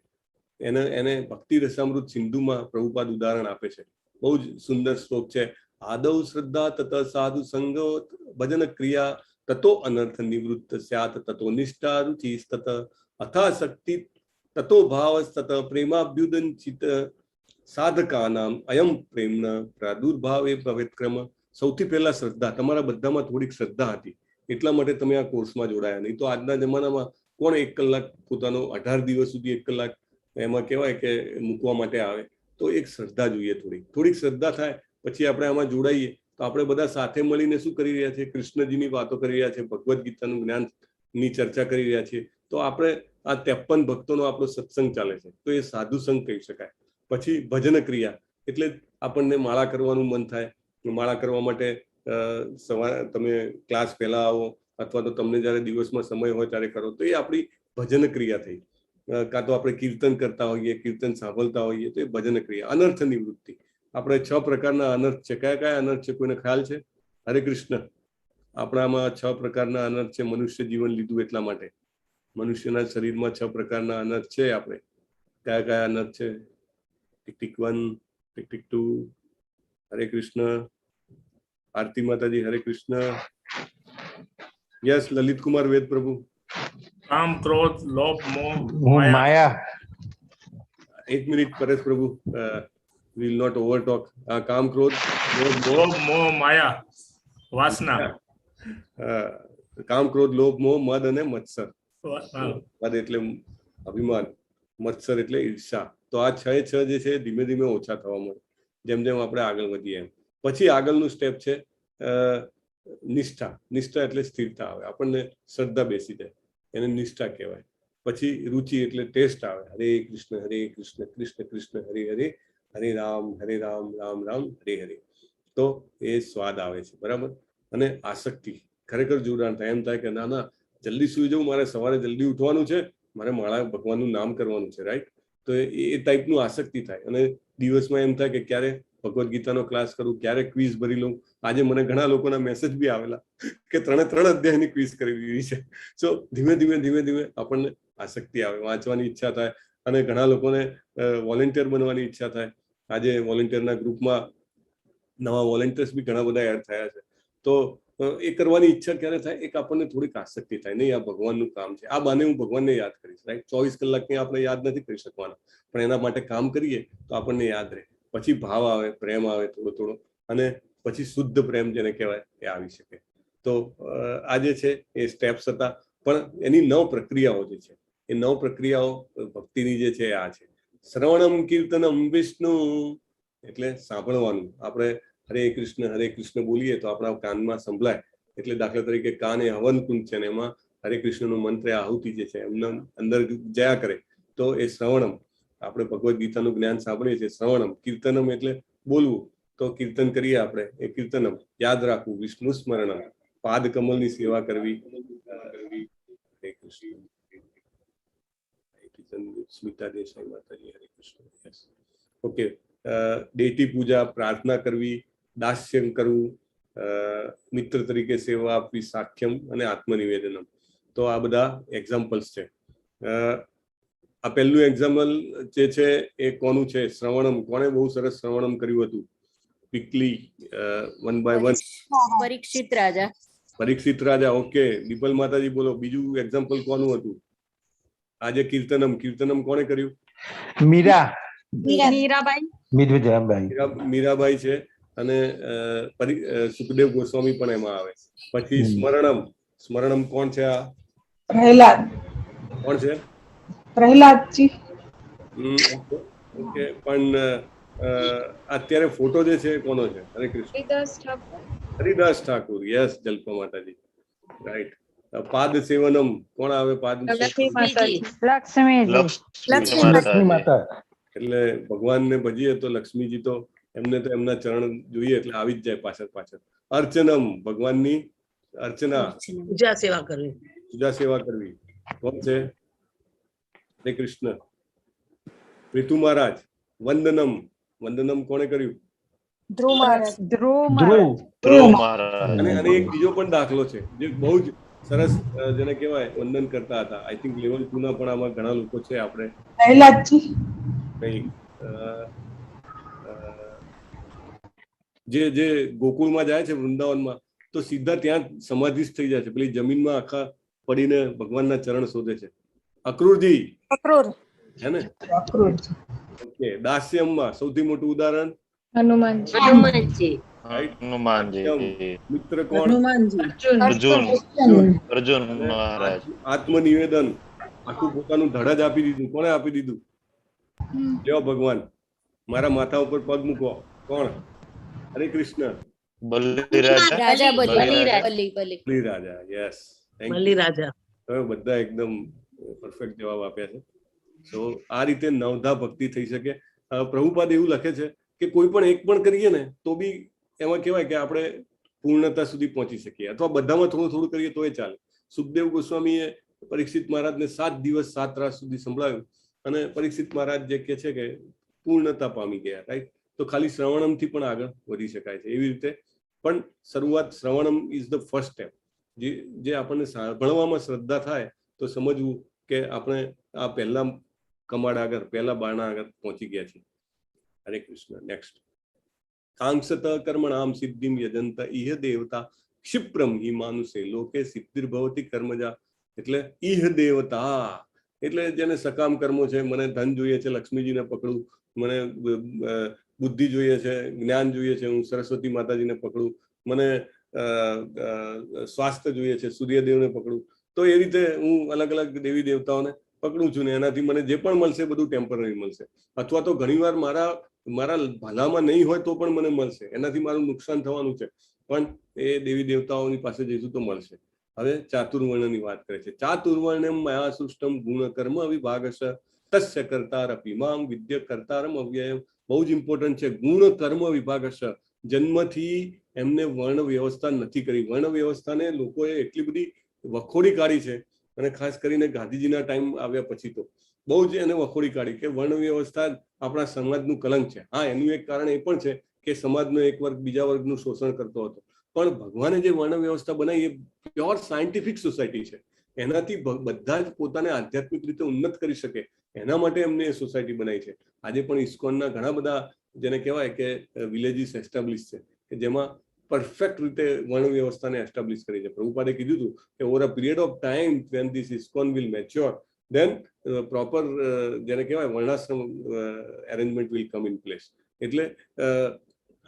એને ભક્તિ રસામૃત સિંધુમાં પ્રભુપાદ ઉદાહરણ આપે છે. બહુ જ સુંદર શ્લોક છે. આદૌ શ્રદ્ધા તત સાધુ સંગો ભજન ક્રિયા તતો અનર્થ નિવૃત્ત સ્યાત તતો નિષ્ઠા રુચિ તત અથા શક્તિ તતો ભાવ તત પ્રેમાભ્યુદંચિત સાધકાનામ અયમ પ્રેમના પ્રાદુર્ભાવ એ ભવેત્ક્રમ. સૌથી પહેલા શ્રદ્ધા. તમારા બધામાં થોડીક શ્રદ્ધા હતી એટલા માટે તમે આ કોર્સમાં જોડાયા. નહીં તો આજના જમાનામાં કોણ 1 કલાક પોતાનો 18 દિવસ સુધી 1 કલાક એમાં કહેવાય કે મૂકવા માટે આવે? તો એક શ્રદ્ધા જોઈએ. થોડીક શ્રદ્ધા થાય પછી આપણે આમાં જોડાઈએ તો આપણે બધા સાથે મળીને શું કરી રહ્યા છીએ? કૃષ્ણજીની વાતો કરી રહ્યા છીએ, ભગવદ્ ગીતાનું જ્ઞાનની ચર્ચા કરી રહ્યા છીએ. તો આપણે આ 53 ભક્તોનો આપણો સત્સંગ ચાલે છે, તો એ સાધુ સંઘ કહી શકાય. પછી ભજન ક્રિયા એટલે આપણને માળા કરવાનું મન થાય. માળા કરવા માટે સવારે તમે ક્લાસ પહેલા આવો અથવા તો તમને જ્યારે દિવસમાં સમય હોય ત્યારે કરો, તો એ આપણી ભજન ક્રિયા થઈ. કાં તો આપણે કીર્તન કરતા હોઈએ, કીર્તન સાંભળતા હોઈએ, તો એ ભજન ક્રિયા. અનર્થ નિવૃત્તિ. આપણે 6 પ્રકારના અનર્થ છે. કયા અનર્થ છે? કોઈને ખ્યાલ છે? હરે કૃષ્ણ. આપણામાં 6 પ્રકારના અનર્થ છે. મનુષ્ય જીવન લીધું એટલા માટે મનુષ્યના શરીરમાં 6 પ્રકારના અનર્થ છે. આપણે કયા અનર્થ છે? Tick tick 1, tick tick 2. હરે કૃષ્ણ. આરતી માતાજી હરે કૃષ્ણ. યસ લલિત કુમાર વેદ પ્રભુ. કામ ક્રોધ લોભ મોહ માયા. એક મિનિટ પરેશ પ્રભુ, વિલ નોટ ઓવર ટોક. કામ ક્રોધ લોભ મોહ માયા વાસના. કામ ક્રોધ લોભ મોહ મદ અને મત્સર. હા. મદ એટલે અભિમાન, મત્સર એટલે ઈર્ષા. તો આ 6 જે છે ધીમે ધીમે ઓછા થવા મળે જેમ જેમ આપણે આગળ વધીએ એમ. પછી આગળનું સ્ટેપ છે નિષ્ઠા. નિષ્ઠા એટલે સ્થિરતા આવે, આપણને શ્રદ્ધા બેસી જાય, એને નિષ્ઠા કહેવાય. પછી રુચિ એટલે ટેસ્ટ આવે, હરે કૃષ્ણ કૃષ્ણ કૃષ્ણ હરે હરે, હરે રામ રામ રામ હરે હરે. તો એ સ્વાદ આવે છે, બરાબર. અને આસક્તિ, ખરેખર જોડાણ થાય, એમ થાય કે ના ના જલ્દી સુઈ જવું, મારે સવારે જલ્દી ઉઠવાનું છે, મારે માળા ભગવાનનું નામ કરવાનું છે, રાઈટ. તો એ ટાઈપનું આસક્તિ થાય. અને દિવસમાં એમ થાય કે ક્યારે ભગવદ્ ગીતાનો ક્લાસ કરું, ક્યારે ક્વિઝ ભરી લઉં. આજે મને ઘણા લોકોના મેસેજ બી આવેલા કે 3 અધ્યાયની ક્વિઝ કરી દીધી છે. સો ધીમે ધીમે આપણને આસક્તિ આવે, વાંચવાની ઈચ્છા થાય. અને ઘણા લોકોને વોલેન્ટિયર બનવાની ઈચ્છા થાય. આજે વોલેન્ટિયરના ગ્રુપમાં નવા વોલેન્ટિયર્સ બી ઘણા બધા એડ થયા છે. તો એ કરવાની ઈચ્છા ક્યારે થાય, એક આપણને થોડીક આસક્તિ થાય, નહીં આ ભગવાનનું કામ છે, આ બાને હું ભગવાનને યાદ કરીશ, રાઈટ. 24 કલાકની આપણે યાદ નથી કરી શકવાના, પણ એના માટે કામ કરીએ તો આપણને યાદ રહે. પછી ભાવ આવે, પ્રેમ આવે થોડો, અને પછી શુદ્ધ પ્રેમ જેને કહેવાય એ આવી શકે. તો આ જે છે એ સ્ટેપ્સ હતા, પણ એની 9 પ્રક્રિયાઓ જે છે, એ 9 પ્રક્રિયાઓ ભક્તિની જે છે આ છે. શ્રવણમ કીર્તનમ વિષ્ણુ એટલે સાંભળવાનું. આપણે હરે કૃષ્ણ બોલીએ તો આપણા કાનમાં સંભળાય. એટલે દાખલા તરીકે કાન એ હવન કુંડ છે, ને એમાં હરે કૃષ્ણનું મંત્ર આહુતિ જે છે એમના અંદર જયા કરે, તો એ શ્રવણમ. આપણે ભગવદ્ ગીતાનું જ્ઞાન સાંભળીએ છીએ. શ્રવણમ. કીર્તનમ એટલે બોલવું, તો કીર્તન કરીએ આપણે, એ કીર્તનમ. યાદ રાખવું, વિષ્ણુ સ્મરણમ, પાદ કમલની સેવા કરવી. હરે કૃષ્ણ. સ્મિતા દેસાઈ માતાજી હરે કૃષ્ણ. ઓકે. દેટી પૂજા, પ્રાર્થના કરવી, દાસ્યમ કરવું, મિત્ર તરીકે સેવા આપવી, સાખ્યમ અને આત્મનિવેદનમ. તો આ બધા એક્ઝામ્પલ્સ છે. આ પહેલું એક્ઝામ્પલ જે છે એ કોનું છે? શ્રવણમ. કોણે બહુ સરસ શ્રવણમ કર્યું હતું? Quickly, 1 by 1. Parikshit Raja. Parikshit Raja. Okay. Dipal માતાજી બોલો, બીજું એક્ઝામ્પલ કોનું હતું? આજે કીર્તનમ કોણે કર્યું? મીરાબાઈ છે. અને સુખદેવ ગોસ્વામી પણ એમાં આવે. પછી સ્મરણમ કોણ છે? આ પ્રહલાદ. કોણ છે? પ્રહલાદજી. ઓકે. પણ અત્યારે ફોટો જે છે કોનો છે? હરે કૃષ્ણ. હરિદાસ ઠાકુર. યસ, જલ્પા માતાજી, રાઈટ. પાદ સેવનમ કોણ આવે? પાદ લક્ષ્મી માતા. એટલે ભગવાનને ભજીએ તો લક્ષ્મીજી તો એમને તો એમના ચરણ જોઈએ એટલે આવી જ જાય પાછળ. અર્ચનમ. ભગવાનની અર્ચના, પૂજા સેવા કરવી. પૂજા સેવા કરવી. કોણ છે? હરે કૃષ્ણ. પૃથુ મહારાજ. વંદનમ કોણે કર્યું? ધ્રુવ મહારાજ. અને એક બીજો પણ દાખલો છે જે બહુ જ સરસ, જેને કહેવાય વંદન કરતા હતા. આઈ થિંક લેવલ 2 ના પણ આમાં ઘણા લોકો છે. આપણે પ્રહલાદજી. જે ગોકુળમાં જાય છે, વૃંદાવનમાં, તો સીધા ત્યાં સમાધિસ્થ થઈ જાય છે. પેલી જમીનમાં આખા પડીને ભગવાનના ચરણ શોધે છે. અક્રૂરજી છે ને? ઓકે. દાસ્યમમાં સૌથી મોટું ઉદાહરણ હનુમાનજી. મિત્ર કોણ? અર્જુન મહારાજ. આત્મનિવેદન. આખું પોતાનું ધડ જ આપી દીધું. કોણે આપી દીધું? લ્યો ભગવાન, મારા માથા ઉપર પગ મૂકો. કોણ? હરે કૃષ્ણ. બલિરાજા. યસ, બલિરાજા. તમે બધા એકદમ પરફેક્ટ જવાબ આપ્યા છે. તો આ રીતે નવધા ભક્તિ થઈ શકે. પ્રભુપાદ એવું લખે છે કે કોઈ પણ એક પણ કરીએ ને તો બી એમાં કહેવાય કે આપણે પૂર્ણતા સુધી પહોંચી શકીએ, અથવા બધામાં થોડું થોડું કરીએ તો એ ચાલે. સુખદેવ ગોસ્વામીએ પરીક્ષિત મહારાજને 7 દિવસ 7 રાત સુધી સંભળાવ્યું, અને પરીક્ષિત મહારાજ જે કે છે કે પૂર્ણતા પામી ગયા, રાઈટ. તો ખાલી શ્રવણમથી પણ આગળ વધી શકાય છે. એવી રીતે પણ શરૂઆત, શ્રવણમ ઇઝ ધ ફર્સ્ટ સ્ટેપ. જે આપણને સાંભળવામાં શ્રદ્ધા થાય તો સમજવું કે આપણે આ પહેલા કમાડ આગળ, પહેલા બારણા આગળ પહોંચી ગયા છીએ. હરે કૃષ્ણ. નેક્સ્ટ. કાંક્ષત કર્મણામ સિદ્ધિમ યજંત ઇહ દેવતા ક્ષિપ્રમ હિ માનુષે લોકે સિદ્ધિર્ભવતી કર્મજા. એટલે ઇહ દેવતા એટલે જેને સકામ કર્મો છે, મને ધન જોઈએ છે, લક્ષ્મીજીને પકડું, મને બુદ્ધિ જોઈએ છે, જ્ઞાન જોઈએ છે, હું સરસ્વતી માતાજીને પકડું, મને સ્વાસ્થ્ય જોઈએ છે, સૂર્યદેવને પકડું. તો એ રીતે હું અલગ અલગ દેવી દેવતાઓને પકડું છું ને એનાથી મને જે પણ મળશે બધું ટેમ્પરરી મળશે, અથવા તો ઘણીવાર મારા ભલામાં નહીં હોય તો પણ મને મળશે, એનાથી મારું નુકસાન થવાનું છે, પણ એ દેવી દેવતાઓની પાસે જઈશું તો મળશે. હવે ચાતુર્વર્ણની વાત કરે છે. ચાતુર્વર્ણમ મયા સૃષ્ટમ ગુણ કર્મ વિભાગશ તસ્ય કર્તારપી મામ વિદ્ય કર્તારમ અવ્યયમ. બહુ જ ઇમ્પોર્ટન્ટ છે. ગુણ કર્મ વિભાગશ. જન્મથી એમને વર્ણ વ્યવસ્થા નથી કરી. વર્ણ વ્યવસ્થાને લોકોએ એટલી બધી વખોડી કાઢી છે, અને ખાસ કરીને ગાંધીજીના ટાઈમ આવ્યા પછી તો બહુ જ એને વખોડી કાઢી કે વર્ણ વ્યવસ્થા આપણા સમાજનું કલંક છે. હા, એનું એક કારણ એ પણ છે કે સમાજનો એક વર્ગ બીજા વર્ગનું શોષણ કરતો હતો, પણ ભગવાને જે વર્ણ વ્યવસ્થા બનાવી એ પ્યોર સાયન્ટિફિક સોસાયટી છે. એનાથી બધા જ પોતાને આધ્યાત્મિક રીતે ઉન્નત કરી શકે એના માટે એમને એ સોસાયટી બનાવી છે. આજે પણ ઇસ્કોનના ઘણા બધા જેને કહેવાય કે વિલેજીસ એસ્ટાબ્લિશ છે કે જેમાં પરફેક્ટ રીતે વર્ણ વ્યવસ્થાને એસ્ટાબ્લિશ કરી છે. પ્રભુપાદે કીધું હતું કે over a period of time when this ISKCON will mature then proper જેને કહેવાય વર્ણાશ્રમ arrangement will come in place. એટલે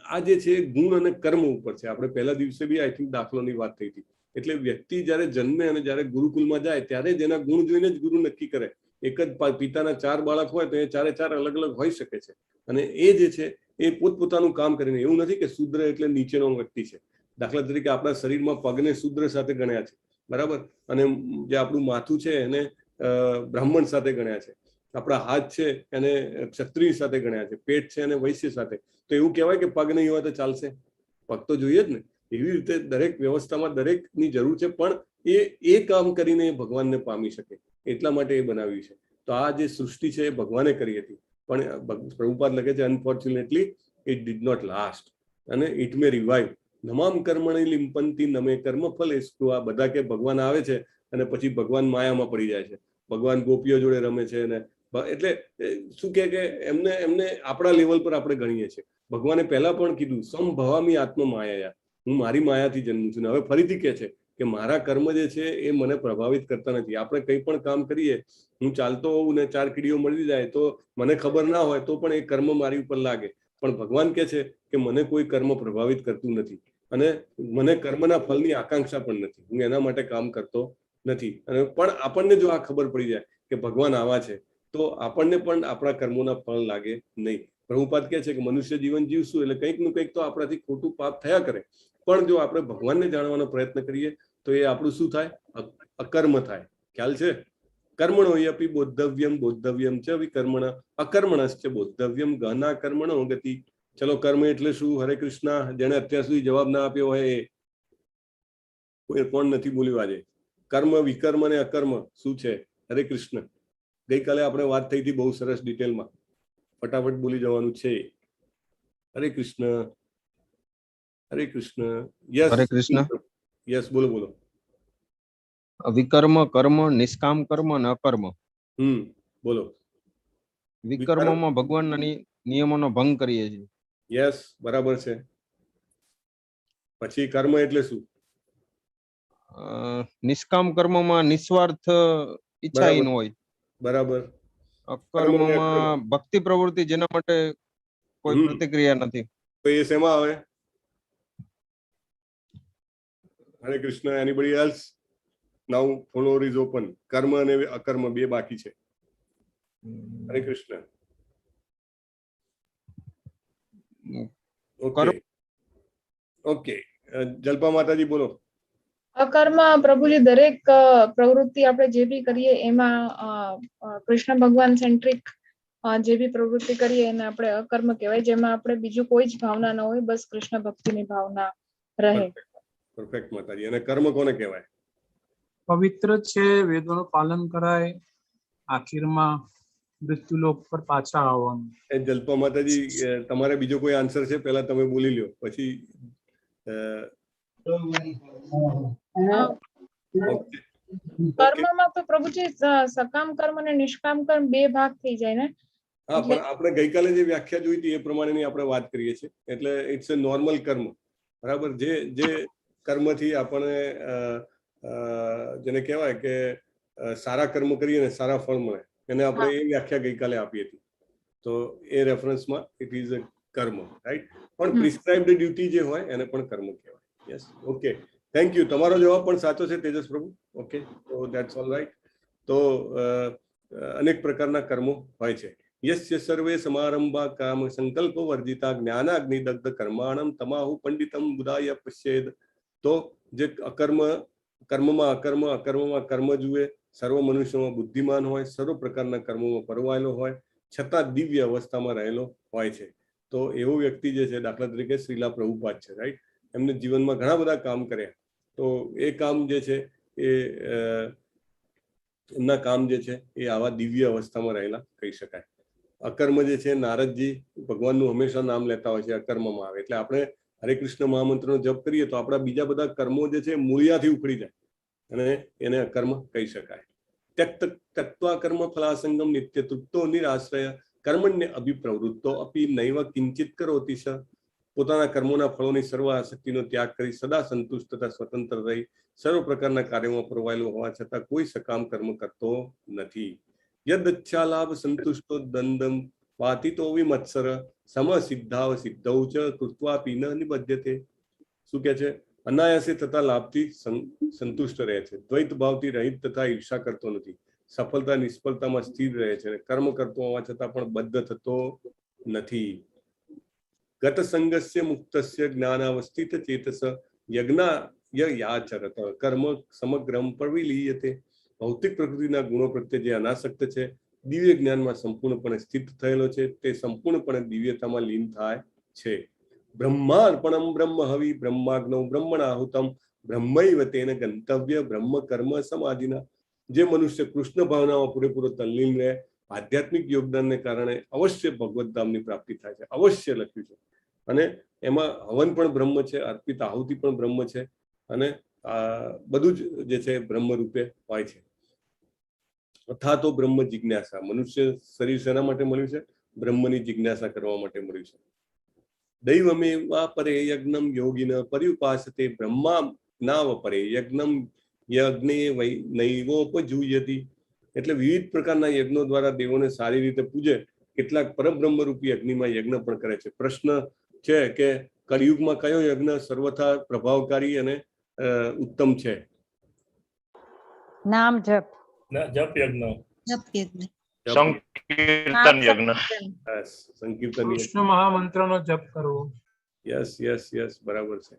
આ જે છે ગુણ અને કર્મ ઉપર છે. આપણે પહેલા દિવસે બી આઈ થિંક દાખલોની વાત થઈ હતી. એટલે વ્યક્તિ જ્યારે જન્મે અને જ્યારે ગુરુકુલમાં જાય ત્યારે જ એના ગુણ જોઈને જ ગુરુ નક્કી કરે. એક જ પિતાના 4 બાળક હોય તો એ 4 અલગ અલગ હોઈ શકે છે, અને એ જે છે એ પોતપોતાનું કામ કરીને, એવું નથી કે શુદ્ર એટલે નીચેનો વ્યક્તિ છે. દાખલા તરીકે આપણા શરીરમાં પગને શુદ્ર સાથે ગણ્યા છે, બરાબર, અને જે આપણું માથું છે એને બ્રાહ્મણ સાથે ગણ્યા છે, આપણા હાથ છે એને ક્ષત્રિય સાથે ગણ્યા છે, પેટ છે એને વૈશ્ય સાથે. તો એવું કહેવાય કે પગ નહીં હોય તો ચાલશે? પગ તો જોઈએ જ ને. એવી રીતે દરેક વ્યવસ્થામાં દરેકની જરૂર છે, પણ એ કામ કરીને ભગવાનને પામી શકે એટલા માટે એ બનાવ્યું છે. તો આ જે સૃષ્ટિ છે એ ભગવાને કરી હતી, પણ પ્રભુપાદ લખે છે unfortunately it did not last અને ઇટ મે રિવાઇવ. નમામ કર્મણી લિંપંતી નમે કર્મફલ એસ્તુ. આ બધા કે ભગવાન આવે છે અને પછી ભગવાન માયામાં પડી જાય છે, ભગવાન ગોપીઓ જોડે રમે છે, અને એટલે શું કે એમને આપણા લેવલ પર આપણે ગણીએ છીએ. ભગવાને પહેલા પણ કીધું સમભવામી આત્મ માયા, હું મારી માયાથી જન્મું છું. હવે ફરીથી કહે છે કે મારા કર્મ જે છે એ મને પ્રભાવિત કરતા નથી. આપણે કંઈ પણ કામ કરીએ, હું ચાલતો હોઉં ને 4 કીડીઓ મળી જાય તો મને ખબર ના હોય તો પણ એ કર્મ મારી ઉપર લાગે, પણ ભગવાન કહે છે કે મને કોઈ કર્મ પ્રભાવિત કરતું નથી, અને મને કર્મના ફળની આકાંક્ષા પણ નથી. હું એના માટે કામ કરતો નથી. અને પણ આપણને જો આ ખબર પડી જાય કે ભગવાન આવા છે તો આપણને પણ આપણા કર્મોના ફળ લાગે નહીં. પ્રભુપાદ કહે છે કે મનુષ્ય જીવન જીવશું એટલે કંઈક નું કંઈક તો આપણાથી ખોટું પાપ થયા કરે, પણ જો આપણે ભગવાનને જાણવાનો પ્રયત્ન કરીએ તો એ આપણું શું થાય? અકર્મ થાય. ખ્યાલ છે? કર્મણો યપી બોદ્ધવ્યમ છે વિકર્મણ અકર્મણશ્ચ બોદ્ધવ્યમ ગહના કર્મણો ગતિ. ચલો, કર્મ એટલે શું? હરે કૃષ્ણ. જેને અત્યાર સુધી જવાબ ના આપ્યો હોય એ કોઈ કોણ નથી બોલ્યું આજે? કર્મ, વિકર્મ અને અકર્મ શું છે? હરે કૃષ્ણ. ગઈકાલે આપણે વાત થઈ હતી બહુ સરસ ડિટેલમાં, ફટાફટ બોલી જવાનું છે. હરે કૃષ્ણ, હરે કૃષ્ણ. યસ, હરે કૃષ્ણ. યસ, બોલો બોલો. વિકર્મ, કર્મ, નિષ્કામ કર્મ અને અકર્મ. બોલો. વિકર્મમાં ભગવાનના નિયમોનો ભંગ કરીએ છીએ. યસ, બરાબર છે. પછી કર્મ એટલે શું? નિષ્કામ કર્મમાં નિસ્વાર્થ ઈચ્છાહીન હોય. બરાબર. અકર્મમાં ભક્તિ પ્રવૃત્તિ જેના માટે કોઈ પ્રતિક્રિયા નથી. તો એ શેમાં આવે? હરે Krishna. Anybody else? Now floor is open. કર્મ અને અકર્મ બે બાકી છે. હરે કૃષ્ણ. ઓકે ઓકે, જલ્પા માતાજી બોલો. અકર્મ પ્રભુજી દરેક પ્રવૃત્તિ આપણે જે બી કરીએ એમાં કૃષ્ણ ભગવાન સેન્ટ્રિક જે બી પ્રવૃત્તિ કરીએ એને આપણે અકર્મ કહેવાય, જેમાં આપણે બીજું કોઈ જ ભાવના ન હોય, બસ કૃષ્ણ ભક્તિની ભાવના રહે. પરફેક્ટ માતાજી. અને કર્મ કોને કહેવાય? પવિત્ર છે, વેદોનું પાલન કરાય, આખીરમાં મૃત્યુલોક પર પાછા આવવાનું. એ જલ્પા માતાજી, તમારે બીજો કોઈ આન્સર છે? પહેલા તમે બોલી લ્યો, પછી કર્મમાં તો પ્રભુજી સકામ કર્મ અને નિષ્કામ કર્મ બે ભાગ થઈ જાય ને. હા, પણ આપણે ગઈકાલે જે વ્યાખ્યા જોઈ હતી એ પ્રમાણેની આપણે વાત કરીએ છીએ. એટલે ઇટ્સ અ નોર્મલ કર્મ, બરાબર. જે કર્મથી આપણે જેને કહેવાય કે સારા કર્મ કરીએ ને સારા ફળ મળે, એને આપણે એ વ્યાખ્યા ગઈકાલે આપી હતી. તો એ રેફરન્સમાં ઇટ ઇઝ અ કર્મ, રાઈટ. પણ પ્રિસ્ક્રાઇબ્ડ ડ્યુટી જે હોય એને પણ કર્મ કહેવાય. Yes, okay, thank you. તમારો જવાબ પણ સાચો છે તેજસ પ્રભુ. ઓકે, તો ધેટ્સ ઓલ રાઈટ. તો અનેક પ્રકારના કર્મો હોય છે. યસ્ય સર્વે સમારંભા કામ સંકલ્પ વર્જિતા જ્ઞાનાગ્નિ દગ્ધ કર્માણમ તમાહુ પંડિતમ બુધાય પશ્યેદ. તો જે કર્મમાં અકર્મમાં કર્મ જુએ, સર્વ મનુષ્યોમાં બુદ્ધિમાન હોય, સર્વ પ્રકારના કર્મોમાં પરવાયેલો હોય, છતાં દિવ્ય અવસ્થામાં રહેલો હોય છે. તો એવો વ્યક્તિ જે છે, દાખલા તરીકે શ્રીલા પ્રભુપાદ છે, રાઈટ. એમને જીવનમાં ઘણા બધા કામ કર્યા. તો એ કામ જે છે એ એમના કામ જે છે એ આવા દિવ્ય અવસ્થામાં રહેલા કહી શકાય. અકર્મ જે છે, નારદજી ભગવાનનું હંમેશા નામ લેતા હોય છે અકર્મમાં આવે એટલે. આપણે હરે કૃષ્ણ મહામંત્રનો જપ કરીએ તો આપણા બીજા બધા કર્મો જે છે મૂળિયાથી ઉખડી જાય અને એને અકર્મ કહી શકાય. त्यक्त्वा कर्म फलासंगम नित्य तृप्तो निराश्रय कर्मण्य अभिप्रवृत्तो अपि नैव किंचित करोति स. પોતાના કર્મોના ફળોની સર્વ આસક્તિનો ત્યાગ કરી સદા સંતુષ્ટ તથા સ્વતંત્ર રહી સર્વ પ્રકારના કાર્યોમાં પરવાયેલો હોવા છતાં કોઈ સકામ કર્મ કરતો નથી. યદચ્છાલાભ સંતુષ્ટો દંડમ વાતિતો વિમત્સર સમ સિદ્ધાવ સિદ્ધૌ ચ કૃત્વાપી ન નિબધ્યતે. શું કે છે? અનાયાસે થતા લાભથી સંતુષ્ટ રહે છે, દ્વૈત ભાવથી રહિત તથા ઈર્ષા કરતો નથી, સફળતા નિષ્ફળતામાં સ્થિર રહે છે, કર્મ કરતો હોવા છતાં પણ બદ્ધ થતો નથી. ગત સંગસ્ય મુક્તસ્ય જ્ઞાનાવસ્થિત ચેતસ યજ્ઞાચરત કર્મ સમગ્રમ પ્રવિલીયતે. ભૌતિક પ્રકૃતિના ગુણો પ્રત્યે જે અનાસક્ત છે, દિવ્ય જ્ઞાનમાં સંપૂર્ણપણે સ્થિત થયેલો છે, તે સંપૂર્ણપણે દિવ્યતામાં લીન થાય છે. બ્રહ્માર્પણમ બ્રહ્મ હવિ બ્રહ્માગ્નૌ બ્રહ્મણાહુતમ બ્રહ્મૈવ તેન ગંતવ્ય બ્રહ્મ કર્મ સમાધિના. જે મનુષ્ય કૃષ્ણ ભાવનામાં પૂરેપૂરો તલ્લીન રહે, આધ્યાત્મિક યોગદાનને કારણે અવશ્ય ભગવત ધામની પ્રાપ્તિ થાય છે. અવશ્ય લખ્યું છે. અને એમાં હવન પણ બ્રહ્મ છે, અર્પિત આહુતિ પણ બ્રહ્મ છે, અને બધું જ જે છે બ્રહ્મ રૂપે હોય છે. અથવા તો બ્રહ્મ જિજ્ઞાસા, મનુષ્ય શરીર શેના માટે મળ્યું છે? બ્રહ્મની જિજ્ઞાસા કરવા માટે મળ્યું છે. દૈવમેવા પરે યજ્ઞમ યોગિન પર્યુપાસતે બ્રહ્મા નાવ પરે યજ્ઞમ યજ્ઞે નૈવોપજૂયતિ. એટલે વિવિધ પ્રકારના યજ્ઞો દ્વારા દેવોને સારી રીતે પૂજે. કેટલાક પરબ્રહ્મ રૂપી અગ્નિમાં યજ્ઞ પણ કરે છે. પ્રશ્ન છે કે કળિયુગમાં કયો યજ્ઞ સર્વથા પ્રભાવકારી અને ઉત્તમ છે? નામ જપ. જપ યજ્ઞ. સંકીર્તન યજ્ઞ. સંકીર્તન કૃષ્ણ મહામંત્રનો જપ કરવો. યસ યસ યસ, બરાબર છે.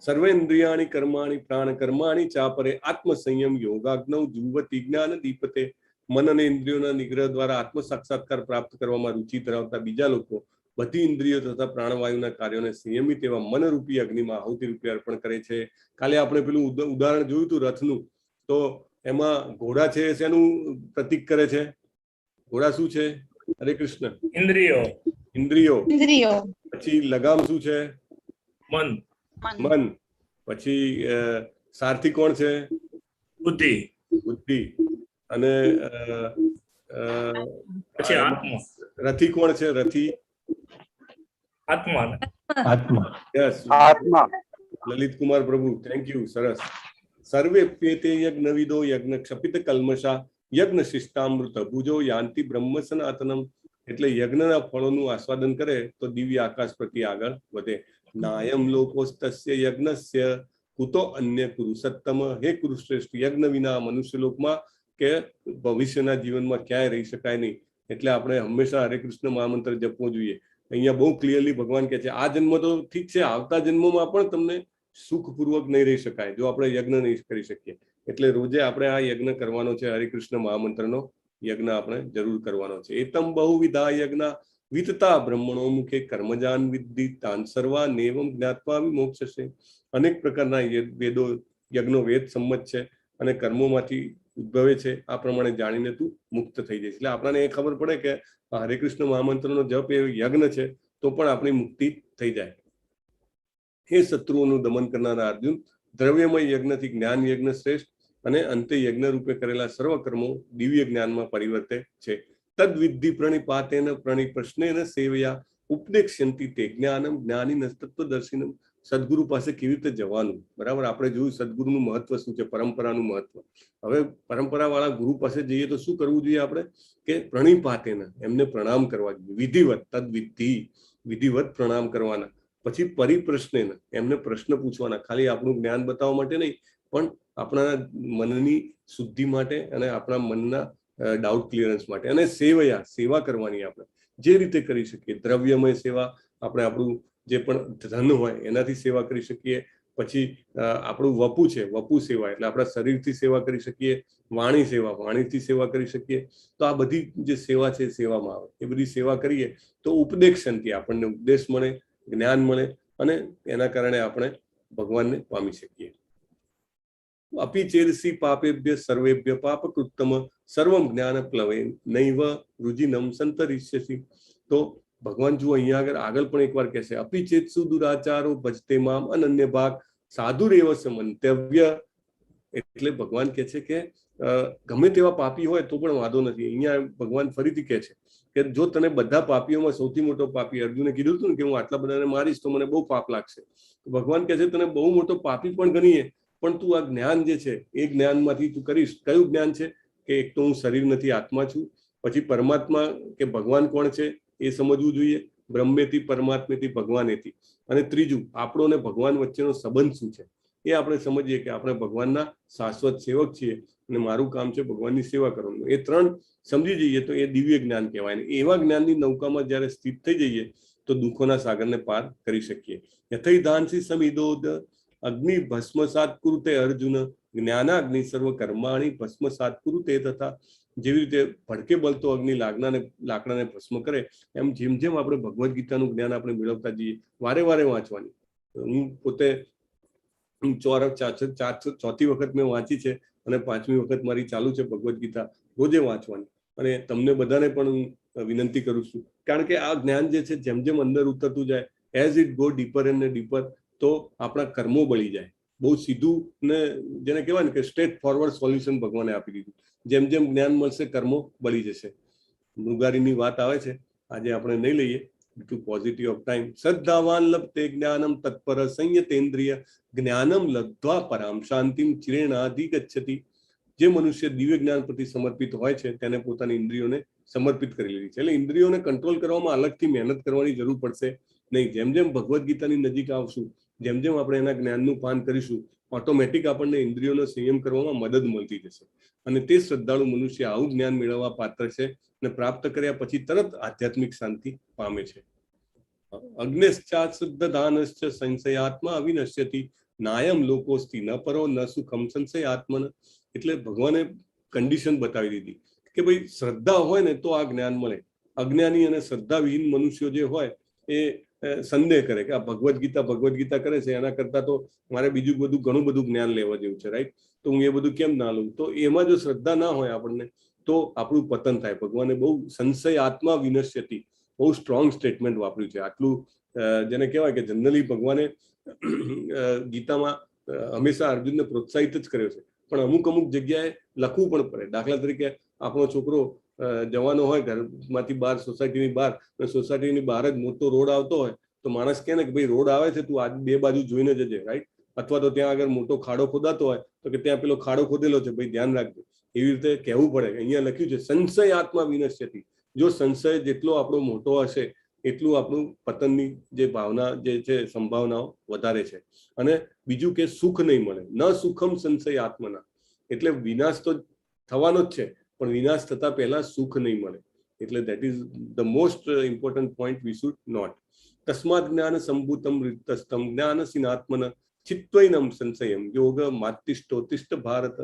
સર્વેન્દ્રિયાણી કર્માણી પ્રાણ કર્માણી ચાપરે આત્મ સંયમ યોગાગ્નૌ જુવતી જ્ઞાન દીપતે. મન અને ઇન્દ્રિયોના નિગ્રહ દ્વારા આત્મ સાક્ષાત્કાર પ્રાપ્ત કરવામાં રુચિ ધરાવતા બીજા લોકો બધી ઇન્દ્રિયો તથા પ્રાણવાયુના કાર્યોને સંયમિત એવા મનરૂપી અગ્નિમાં આહુતિ રૂપે અર્પણ કરે છે. કાલે આપણે પેલું ઉદાહરણ જોયું હતું રથનું, તો એમાં ઘોડા છે શેનું પ્રતીક કરે છે? ઘોડા શું છે? હરે કૃષ્ણ. ઇન્દ્રિયો. પછી લગામ શું છે? મન. પછી સારથી કોણ છે? બુદ્ધિ. અને રથી કોણ છે? રથી આત્મા. યસ, લલિત કુમાર પ્રભુ, થેન્ક યુ, સરસ. સર્વે પ્યેતે યજ્ઞવિદો યજ્ઞ ક્ષપિત કલ્મષા યજ્ઞ શિષ્ટામૃત ભુજો યાંતિ બ્રહ્મ સનાતનમ. એટલે યજ્ઞના ફળોનું આસ્વાદન કરે તો દિવ્ય આકાશ પ્રતિ આગળ વધે. નાયમ લોકોસ્તસ્ય યજ્ઞસ્ય કુતો અન્ય કુરુસત્તમ. હે કુરુશ્રેષ્ઠ, યજ્ઞ વિના મનુષ્ય લોકમાં કે ભવિષ્યના જીવનમાં ક્યાંય રહી શકાય નહીં. એટલે આપણે હંમેશા હરે કૃષ્ણ મહામંત્ર જપવો જોઈએ. અહીંયા બહુ ક્લિયરલી ભગવાન કહે છે આ જન્મ તો ઠીક છે, આવતા જન્મમાં પણ તમને સુખપૂર્વક નહીં રહી શકાય જો આપણે યજ્ઞ નહીં કરી શકીએ. એટલે રોજે આપણે આ યજ્ઞ કરવાનો છે. હરે કૃષ્ણ મહામંત્રનો યજ્ઞ આપણે જરૂર કરવાનો છે. એતમ બહુવિધા યજ્ઞ વિતતા બ્રહ્મણો મુખે કર્મજાન વિદ્ધિ તાન સર્વા નેવમ જ્ઞાત્વા વિમોક્ષસે. અનેક પ્રકારના વેદો યજ્ઞો વેદ સંમત છે અને કર્મોમાંથી ઉદ્ભવે છે. આ પ્રમાણે જાણીને તું મુક્ત થઈ જઈશ. એટલે આપણને એ ખબર પડે કે હરે કૃષ્ણ મહામંત્રનો જપ એ યજ્ઞ છે તો પણ આપણી મુક્તિ થઈ જાય. હે શત્રુઓનું દમન કરનારા અર્જુન, દ્રવ્યમય યજ્ઞથી જ્ઞાન યજ્ઞ શ્રેષ્ઠ અને અંતે યજ્ઞ રૂપે કરેલા સર્વ કર્મો દિવ્ય જ્ઞાનમાં પરિવર્તે છે. તદ વિદ્ધિ પ્રણિપાતેન પ્રણિપ્રશ્નેન સેવયા ઉપદેક્ષ્યંતિ તે જ્ઞાનમ જ્ઞાની તત્વદર્શિનમ. સદગુરુ પાસે કેવી રીતે જવાનું, બરાબર? આપણે જોયું સદગુરુનું મહત્વ શું છે, પરંપરાનું મહત્વ. હવે પરંપરા વાળા ગુરુ પાસે જઈએ તો શું કરવું જોઈએ આપણે? કે પ્રણિપાતેન, એમને પ્રણામ કરવા જોઈએ, વિધિવત. તદ વિધિ, વિધિવત પ્રણામ કરવાના. પછી પરિપ્રશ્નેન, એમને પ્રશ્ન પૂછવાના, ખાલી આપણું જ્ઞાન બતાવવા માટે નહીં, પણ આપણા મનની શુદ્ધિ માટે અને આપણા મનના ડાઉટ ક્લિયરન્સ માટે. અને સેવયા, સેવા કરવાની આપણે જે રીતે કરી શકીએ. દ્રવ્યમય સેવા, આપણે આપણું જે પણ ધન હોય એનાથી સેવા કરી શકીએ. પછી આપણું વપુ છે, વપુ સેવા એટલે આપણા શરીરથી સેવા કરી શકીએ. વાણી સેવા, વાણીથી સેવા કરી શકીએ. તો આ બધી જે સેવા છે સેવામાં આવે. એ બધી સેવા કરીએ તો ઉપદેક્ષંતિ, આપણને ઉપદેશ મળે, જ્ઞાન મળે, અને એના કારણે આપણે ભગવાનને પામી શકીએ. અપી ચેરસી પાપેભ્ય સર્વેભ્ય પાપ કૃત્તમ સર્વમ જ્ઞાન પ્લવે નૈવ રુજિનમ સંતરિષ્યસી. તો ભગવાન જુઓ અહીંયા આગળ પણ એકવાર કહે છે, અપી ચેત્સુ દુરાચારો ભજતે મામ અનન્ય ભાગ સાધુરેવ સમંતવ્ય. એટલે ભગવાન કહે છે કે ગમે તેવા પાપી હોય તો પણ વાંધો નથી. અહીંયા ભગવાન ફરીથી કહે છે કે જો તને બધા પાપીઓમાં સૌથી મોટો પાપી, અર્જુને કીધું હતું ને કે હું આટલા બધાને મારીશ તો મને બહુ પાપ લાગશે. ભગવાન કહે છે તને બહુ મોટો પાપી પણ ગણીએ, પણ તું આ જ્ઞાન જે છે એ જ્ઞાનમાંથી તું કરીશ. કયું જ્ઞાન છે? કે એક તો હું શરીર નથી, આત્મા છું. પછી પરમાત્મા કે ભગવાન કોણ છે એ સમજવું જોઈએ. બ્રહ્મેથી પરમાત્મેથી ભગવાનેથી. અને ત્રીજું, આપણો ને ભગવાન વચ્ચેનો સંબંધ શું છે એ આપણે સમજીએ કે આપણે ભગવાનના શાશ્વત સેવક છીએ અને મારું કામ છે ભગવાનની સેવા કરવાનું. એ ત્રણ સમજી જઈએ તો એ દિવ્ય જ્ઞાન કહેવાય. ને એવા જ્ઞાનની નૌકામાં જ્યારે સ્થિત થઈ જઈએ તો દુઃખોના સાગરને પાર કરી શકીએ. યથૈ દાનસી સમિદોદ અગ્નિ ભસ્મસાત કુરુતે અર્જુન જ્ઞાનાગ્નિ સર્વ કર્માણી ભસ્મસાત કુરુતે. તથા જેવી રીતે ભડકે બળતો અગ્નિ લાકડાને ભસ્મ કરે, એમ જેમ જેમ આપણે ભગવદ્ ગીતાનું જ્ઞાન આપણે મેળવતા જઈએ, વારે વારે વાંચવાની. હું પોતે ચોથી વખત મેં વાંચી છે અને 5મી વખત મારી ચાલુ છે ભગવદ્ ગીતા, રોજે વાંચવાની. અને તમને બધાને પણ હું વિનંતી કરું છું, કારણ કે આ જ્ઞાન જે છે જેમ જેમ અંદર ઉતરતું જાય, as it go dipper and dipper, તો આપણા કર્મો બળી જાય. બહુ સીધું ને જેને કહેવાય ને કે સ્ટ્રેટ ફોરવર્ડ સોલ્યુશન ભગવાને આપી દીધું. જેમ જેમ જ્ઞાન મળશે કર્મો બળી જશે. મૃગારીની વાત આવે છે, આજે આપણે નહીં લઈએ ટુ પોઝિટિવ ઓફ ટાઈમ. શ્રદ્ધાવાન લભતે જ્ઞાનમ તત્પર સંયતેન્દ્રિય જ્ઞાનમ લબ્ધ્વા પરામ શાંતિમ ચિરેણાધિગચ્છતિ. જે મનુષ્ય દિવ્ય જ્ઞાન પ્રતિ સમર્પિત હોય છે તેને પોતાની ઇન્દ્રિયોને સમર્પિત કરી લીધી છે. એટલે ઇન્દ્રિયોને કંટ્રોલ કરવામાં અલગથી મહેનત કરવાની જરૂર પડશે નહીં. જેમ જેમ ભગવદ્ ગીતાની નજીક આવશું, જેમ જેમ આપણે એના જ્ઞાનનું પાન કરીશું, ઓટોમેટિક આપણને ઇન્દ્રિયોનો સંયમ કરવામાં મદદ મળતી જશે. અને તે શ્રદ્ધાળુ મનુષ્ય આવું જ્ઞાન મેળવવા પાત્ર છે અને પ્રાપ્ત કર્યા પછી તરત આધ્યાત્મિક શાંતિ પામે છે. અગ્નિશ્ચાત શુદ્ધદાનશ્ચ સંશયાત્મા અવિનશ્યતિ નાયમ લોકોસ્તિ ન પરો ન સુખમ સંશયાત્મન. એટલે ભગવાને કન્ડિશન બતાવી દીધી કે ભાઈ શ્રદ્ધા હોય ને તો આ જ્ઞાન મળે. અજ્ઞાની અને શ્રદ્ધાવિહીન મનુષ્યો જે હોય એ સંદેહ કરે કે આ ભગવદ્ ગીતા કરે છે, એના કરતા તો મારે બીજું બધું ઘણું બધું જ્ઞાન લેવા જેવું છે, રાઈટ? તો હું એ બધું કેમ ના લઉં? તો એમાં જો શ્રદ્ધા ના હોય આપણને તો આપણું પતન થાય. ભગવાને બહુ સંશય આત્મા વિનશ્યતિ, બહુ સ્ટ્રોંગ સ્ટેટમેન્ટ વાપર્યું છે. આટલું જેને કહેવાય કે જનરલી ભગવાને ગીતામાં હંમેશા અર્જુનને પ્રોત્સાહિત જ કર્યો છે, પણ અમુક જગ્યાએ લખવું પણ પડે. દાખલા તરીકે આપણો છોકરો જવાનો હોય ઘરમાંથી બહાર, સોસાયટીની બહાર, અને સોસાયટીની બહાર જ મોટો રોડ આવતો હોય તો માણસ કહે ને કે ભાઈ રોડ આવે છે, તું આ બે બાજુ જોઈને જજે, રાઈટ? અથવા તો ત્યાં આગળ મોટો ખાડો ખોદાતો હોય તો કે ત્યાં પેલો ખાડો ખોદેલો છે, ભાઈ ધ્યાન રાખજો. એવી રીતે કહેવું પડે. અહીંયા લખ્યું છે સંશય આત્મા વિનશ્યતિ. જો સંશય જેટલો આપણો મોટો હશે એટલું આપણું પતનની જે ભાવના જે છે સંભાવનાઓ વધારે છે. અને બીજું કે સુખ નહીં મળે. ન સુખમ સંશય આત્મના, એટલે વિનાશ તો થવાનો જ છે, પણ વિનાશ થતા પહેલા સુખ નહીં મળે. એટલે that is the most important point we should not. તસ્માત જ્ઞાન સંભૂતમ રિક્તસ્તમ જ્ઞાનસીનાત્મન ચિત્વૈનમ સંશયમ યોગ માતિષ્ઠોતિષ્ઠ ભારત.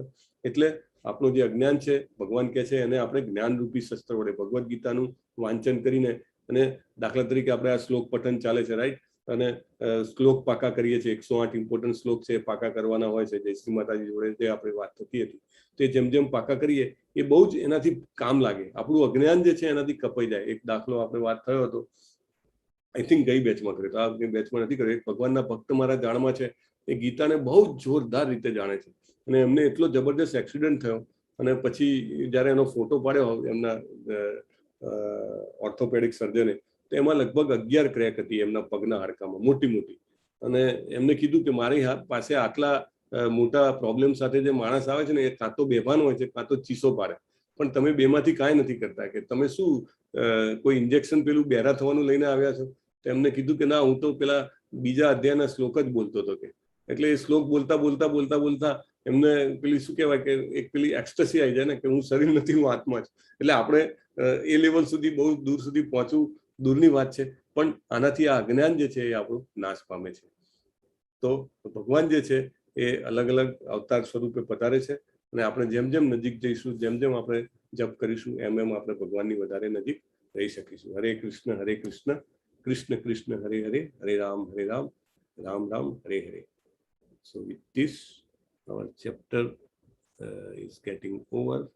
એટલે આપણું જે અજ્ઞાન છે, ભગવાન કહે છે એને આપણે જ્ઞાનરૂપી શસ્ત્ર વડે ભગવદ્ ગીતાનું વાંચન કરીને, અને દાખલા તરીકે આપણે આ શ્લોક પઠન ચાલે છે, રાઈટ? અને શ્લોક પાકા કરીએ છીએ. 108 ઇમ્પોર્ટન્ટ શ્લોક છે, પાકા કરવાના હોય છે. જય શ્રી માતાજી જોડે જે આપણે વાત થતી હતી, તે જેમ જેમ પાકા કરીએ એ બહુ જ એનાથી કામ લાગે. આપણું અજ્ઞાન જે છે એનાથી કપાઈ જાય. એક દાખલો આપણે વાત થયો હતો, આઈ થિંક ગઈ બેચમાં કર્યો, આ બેચમાં નથી કર્યો. એક ભગવાનના ભક્ત મારા જાણમાં છે, એ ગીતાને બહુ જોરદાર રીતે જાણે છે. અને એમને એટલો જબરદસ્ત એક્સિડન્ટ થયો અને પછી જ્યારે એનો ફોટો પાડ્યો એમના ઓર્થોપેડિક સર્જને, તો એમાં લગભગ 11 ક્રેક હતી એમના પગના હાડકામાં, મોટી મોટી. અને એમને કીધું કે મારી પાસે આટલા મોટા પ્રોબ્લેમ સાથે જે માણસ આવે છે ને, એ કાં તો બેભાન હોય છે કાં તો ચીસો પાડે, પણ તમે બેમાંથી કાંઈ નથી કરતા, કે તમે શું કોઈ ઇન્જેક્શન પેલું બહેરા થવાનું લઈને આવ્યા છો? તો એમને કીધું કે ના, હું તો પેલા બીજા અધ્યાયના શ્લોક જ બોલતો હતો. કે એટલે એ શ્લોક બોલતા બોલતા બોલતા બોલતા એમને પેલી શું કહેવાય કે એક પેલી એક્સટસી આવી જાય ને, કે હું શરીર નથી, હું આત્મા છું. એટલે આપણે એ લેવલ સુધી બહુ દૂર સુધી પહોંચવું દૂરની વાત છે, પણ આનાથી આ અજ્ઞાન જે છે એ આપણું નાશ પામે છે. તો ભગવાન જે છે એ અલગ અલગ અવતાર સ્વરૂપે પધારે છે, અને આપણે જેમ જેમ નજીક જઈશું, જેમ જેમ આપણે જપ કરીશું, એમ એમ આપણે ભગવાનની વધારે નજીક રહી શકીશું. હરે કૃષ્ણ કૃષ્ણ કૃષ્ણ હરે હરે, હરે રામ રામ રામ હરે હરે. So with this, our chapter is getting over.